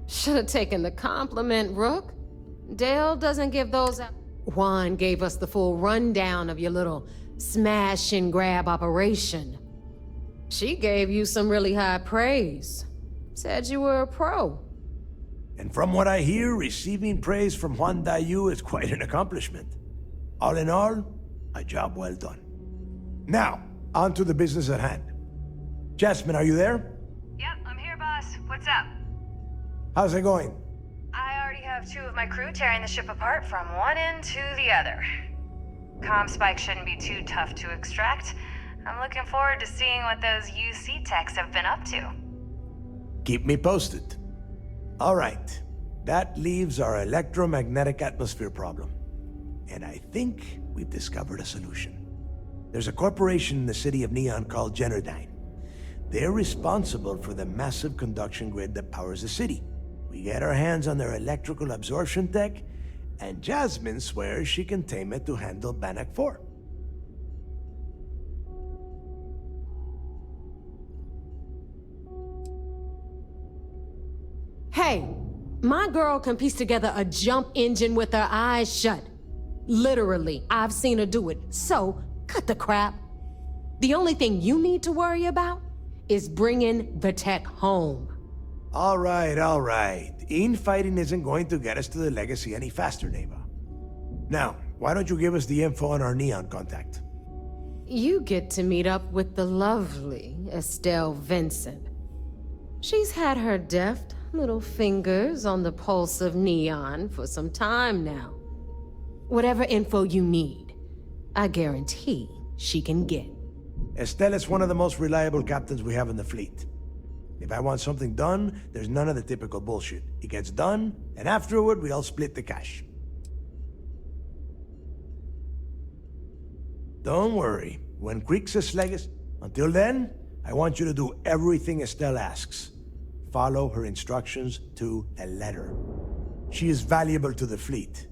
Should have taken the compliment, Rook. Dale doesn't give those out. Juan gave us the full rundown of your little smash and grab operation. She gave you some really high praise. Said you were a pro. And from what I hear, receiving praise from Juan Dayu is quite an accomplishment. All in all, a job well done. Now, on to the business at hand. Jasmine, are you there? Yep, I'm here, boss. What's up? How's it going? I already have 2 of my crew tearing the ship apart from one end to the other. ComSpike shouldn't be too tough to extract. I'm looking forward to seeing what those UC techs have been up to. Keep me posted. All right. That leaves our electromagnetic atmosphere problem. And I think we've discovered a solution. There's a corporation in the city of Neon called Generdyne. They're responsible for the massive conduction grid that powers the city. We get our hands on their electrical absorption tech, and Jasmine swears she can tame it to handle Bannock 4. Hey, my girl can piece together a jump engine with her eyes shut. Literally, I've seen her do it, so cut the crap. The only thing you need to worry about is bringing the tech home. All right. Infighting isn't going to get us to the legacy any faster, Neva. Now, why don't you give us the info on our Neon contact? You get to meet up with the lovely Estelle Vincent. She's had her deft little fingers on the pulse of Neon for some time now. Whatever info you need, I guarantee she can get. Estelle is one of the most reliable captains we have in the fleet. If I want something done, there's none of the typical bullshit. It gets done, and afterward, we all split the cash. Don't worry. When Crixus Legacy... Until then, I want you to do everything Estelle asks. Follow her instructions to a letter. She is valuable to the fleet.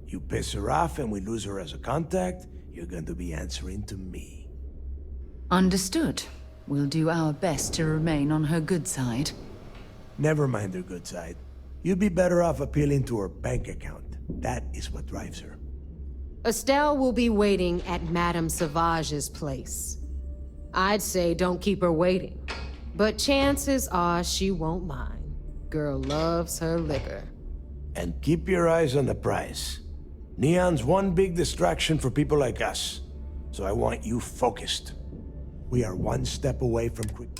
You piss her off and we lose her as a contact, you're going to be answering to me. Understood. We'll do our best to remain on her good side. Never mind her good side. You'd be better off appealing to her bank account. That is what drives her. Estelle will be waiting at Madame Sauvage's place. I'd say don't keep her waiting. But chances are she won't mind. Girl loves her liquor. And keep your eyes on the prize. Neon's one big distraction for people like us. So I want you focused. We are one step away from quick.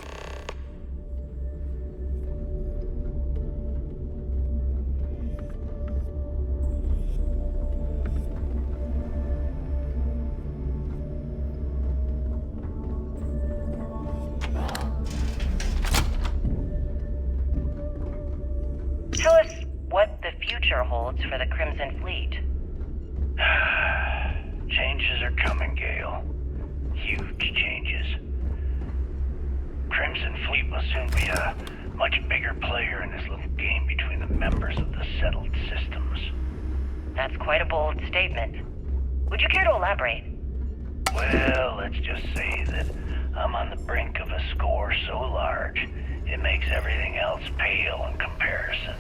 Tell us what the future holds for the Crimson Fleet. Changes are coming, Gale. Huge changes. Crimson Fleet will soon be a much bigger player in this little game between the members of the settled systems. That's quite a bold statement. Would you care to elaborate? Well, let's just say that I'm on the brink of a score so large, it makes everything else pale in comparison.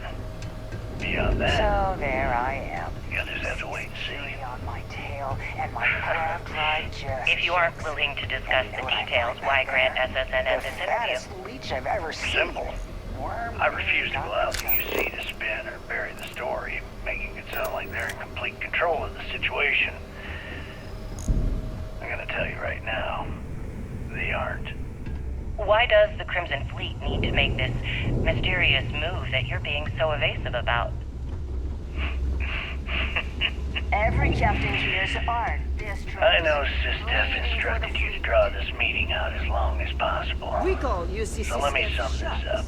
Beyond that... So there I am. The others have to wait and see. On my tail and my craft right just... If you aren't willing to discuss the details, why grant SSNN this interview? Leech I've ever seen. Simple. I refuse to allow the UC to spin or bury the story, making it sound like they're in complete control of the situation. I'm gonna tell you right now, they aren't. Why does the Crimson Fleet need to make this mysterious move that you're being so evasive about? Every captain here's art. I know Sistef instructed you to draw this meeting out as long as possible. So let me sum this up.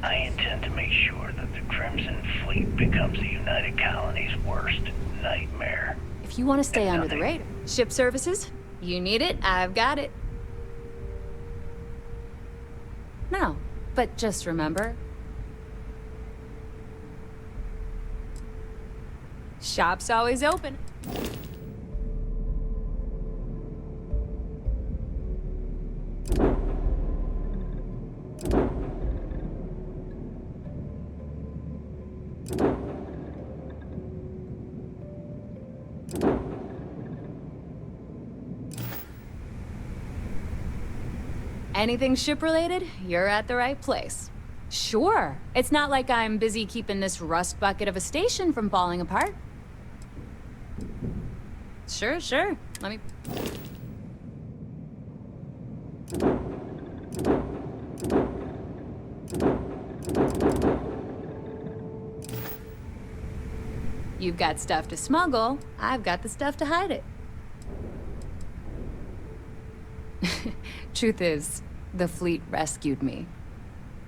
I intend to make sure that the Crimson Fleet becomes the United Colony's worst nightmare. If you want to stay under the radar, ship services, you need it, I've got it. No, but just remember, shop's always open. Anything ship-related, you're at the right place. Sure, it's not like I'm busy keeping this rust bucket of a station from falling apart. Sure. Let me... You've got stuff to smuggle, I've got the stuff to hide it. Truth is, the fleet rescued me.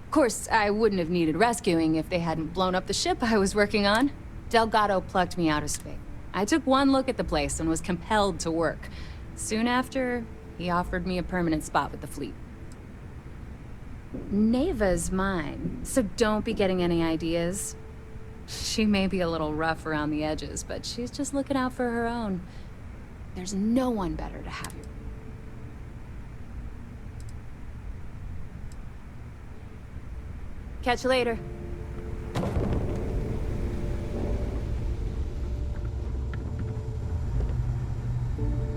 Of course, I wouldn't have needed rescuing if they hadn't blown up the ship I was working on. Delgado plucked me out of space. I took one look at the place and was compelled to work. Soon after, he offered me a permanent spot with the fleet. Neva's mine, so don't be getting any ideas. She may be a little rough around the edges, but she's just looking out for her own. There's no one better to have your... Catch you later.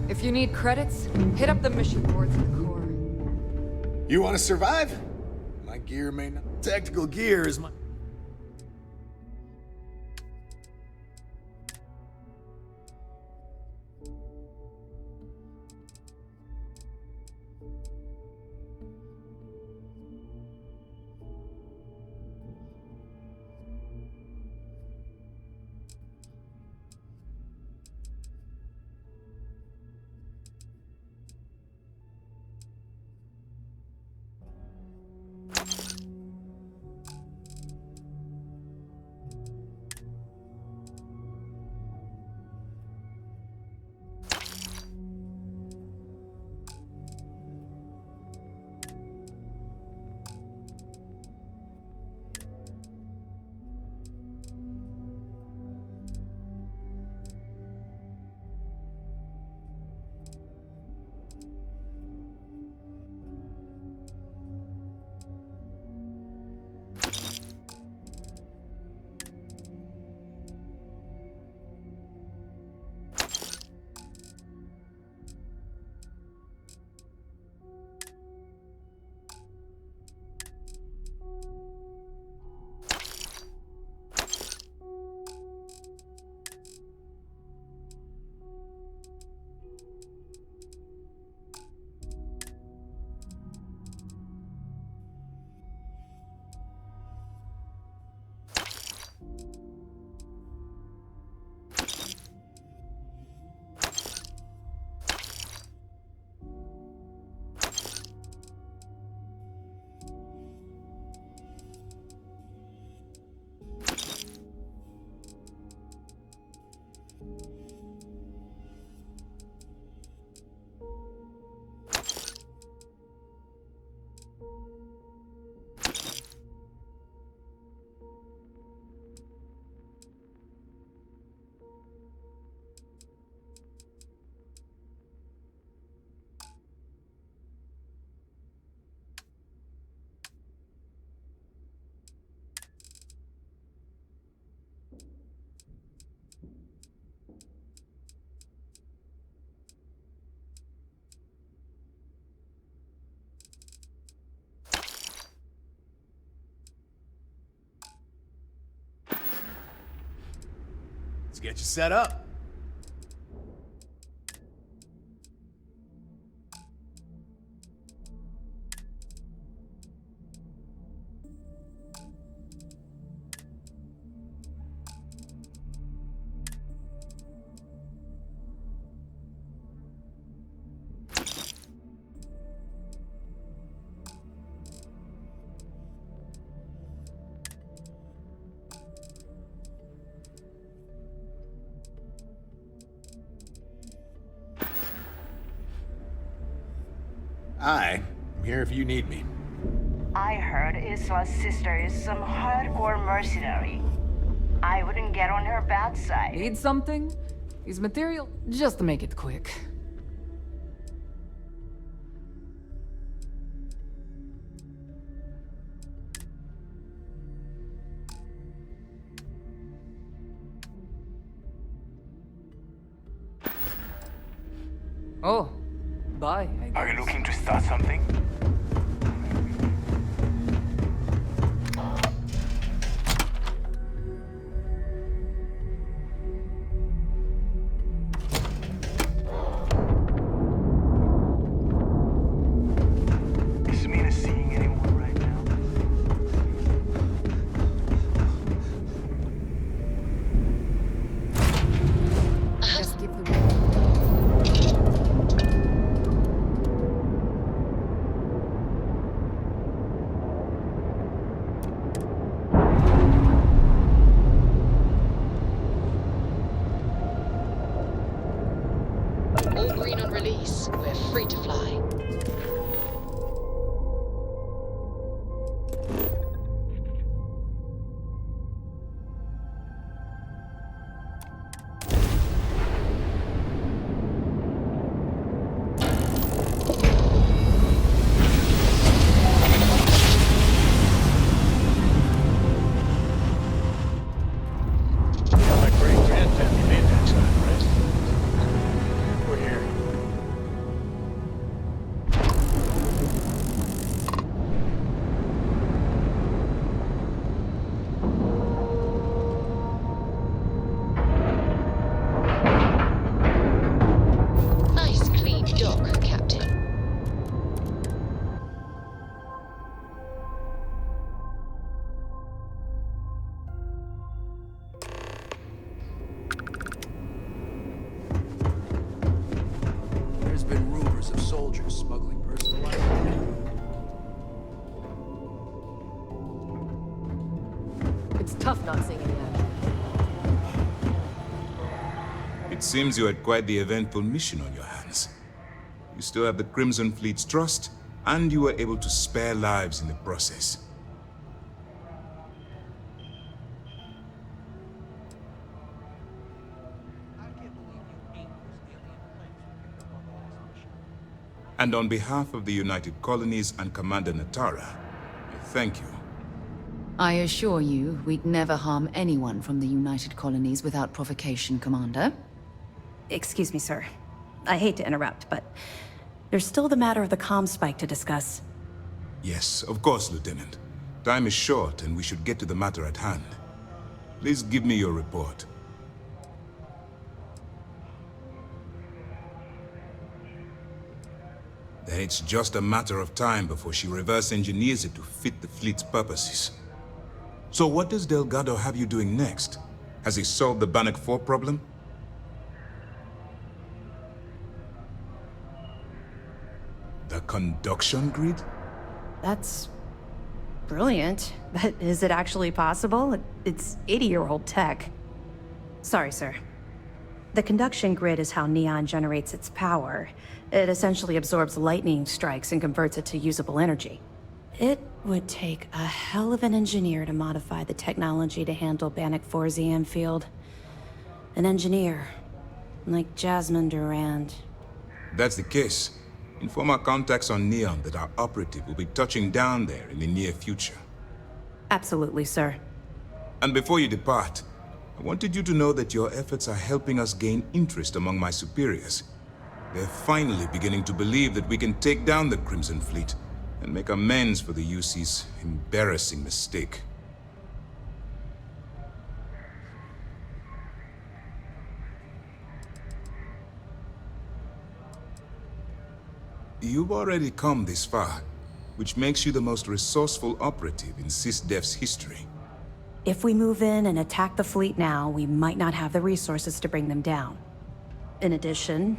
If you need credits, hit up the mission boards in the core. You want to survive? My gear may not... Tactical gear is my... get you set up. Hi, I'm here if you need me. I heard Isla's sister is some hardcore mercenary. I wouldn't get on her bad side. Need something? Use material? Just to make it quick. Oh, bye. Are you looking to start something? Is Mina seeing anyone right now? Just give the All green on release. We're free to fly. My great-grandfather made that time, right? We're here. Nice clean dock, Captain. There's been rumors of soldiers smuggling personal items. It's tough not seeing any action. It seems you had quite the eventful mission on your hands. You still have the Crimson Fleet's trust, and you were able to spare lives in the process. And on behalf of the United Colonies and Commander Natara, I thank you. I assure you, we'd never harm anyone from the United Colonies without provocation, Commander. Excuse me, sir. I hate to interrupt, but there's still the matter of the comm spike to discuss. Yes, of course, Lieutenant. Time is short, and we should get to the matter at hand. Please give me your report. Then it's just a matter of time before she reverse engineers it to fit the fleet's purposes. So what does Delgado have you doing next? Has he solved the Bannock 4 problem? The conduction grid? That's brilliant, but is it actually possible? It's 80-year-old tech. Sorry, sir. The conduction grid is how Neon generates its power. It essentially absorbs lightning strikes and converts it to usable energy. It would take a hell of an engineer to modify the technology to handle Bannock 4's EM field. An engineer, like Jasmine Durand. That's the case. Inform our contacts on Neon that our operative will be touching down there in the near future. Absolutely, sir. And before you depart, I wanted you to know that your efforts are helping us gain interest among my superiors. They're finally beginning to believe that we can take down the Crimson Fleet and make amends for the UC's embarrassing mistake. You've already come this far, which makes you the most resourceful operative in SysDef's history. If we move in and attack the fleet now, we might not have the resources to bring them down. In addition,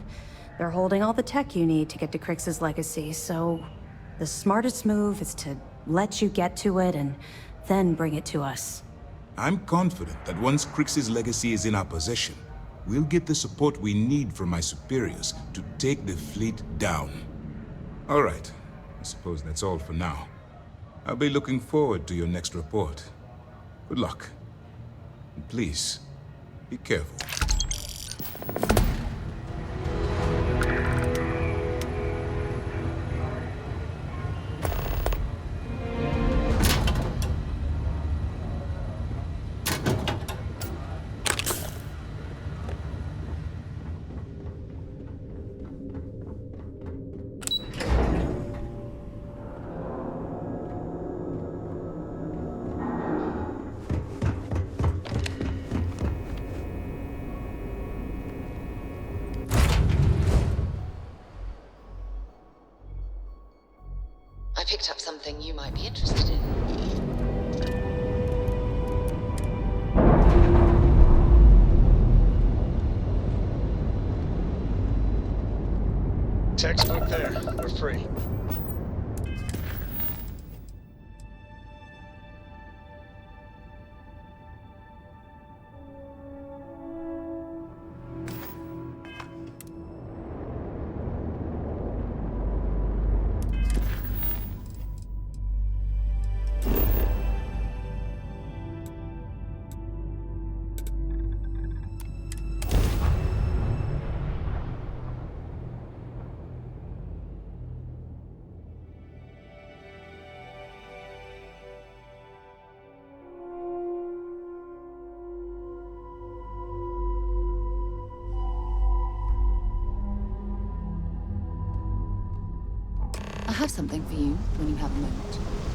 they're holding all the tech you need to get to Crix's legacy, so the smartest move is to let you get to it and then bring it to us. I'm confident that once Crix's legacy is in our possession, we'll get the support we need from my superiors to take the fleet down. All right, I suppose that's all for now. I'll be looking forward to your next report. Good luck. And please, be careful. I picked up something you might be interested in. Textbook there. We're free. I have something for you when you have a moment.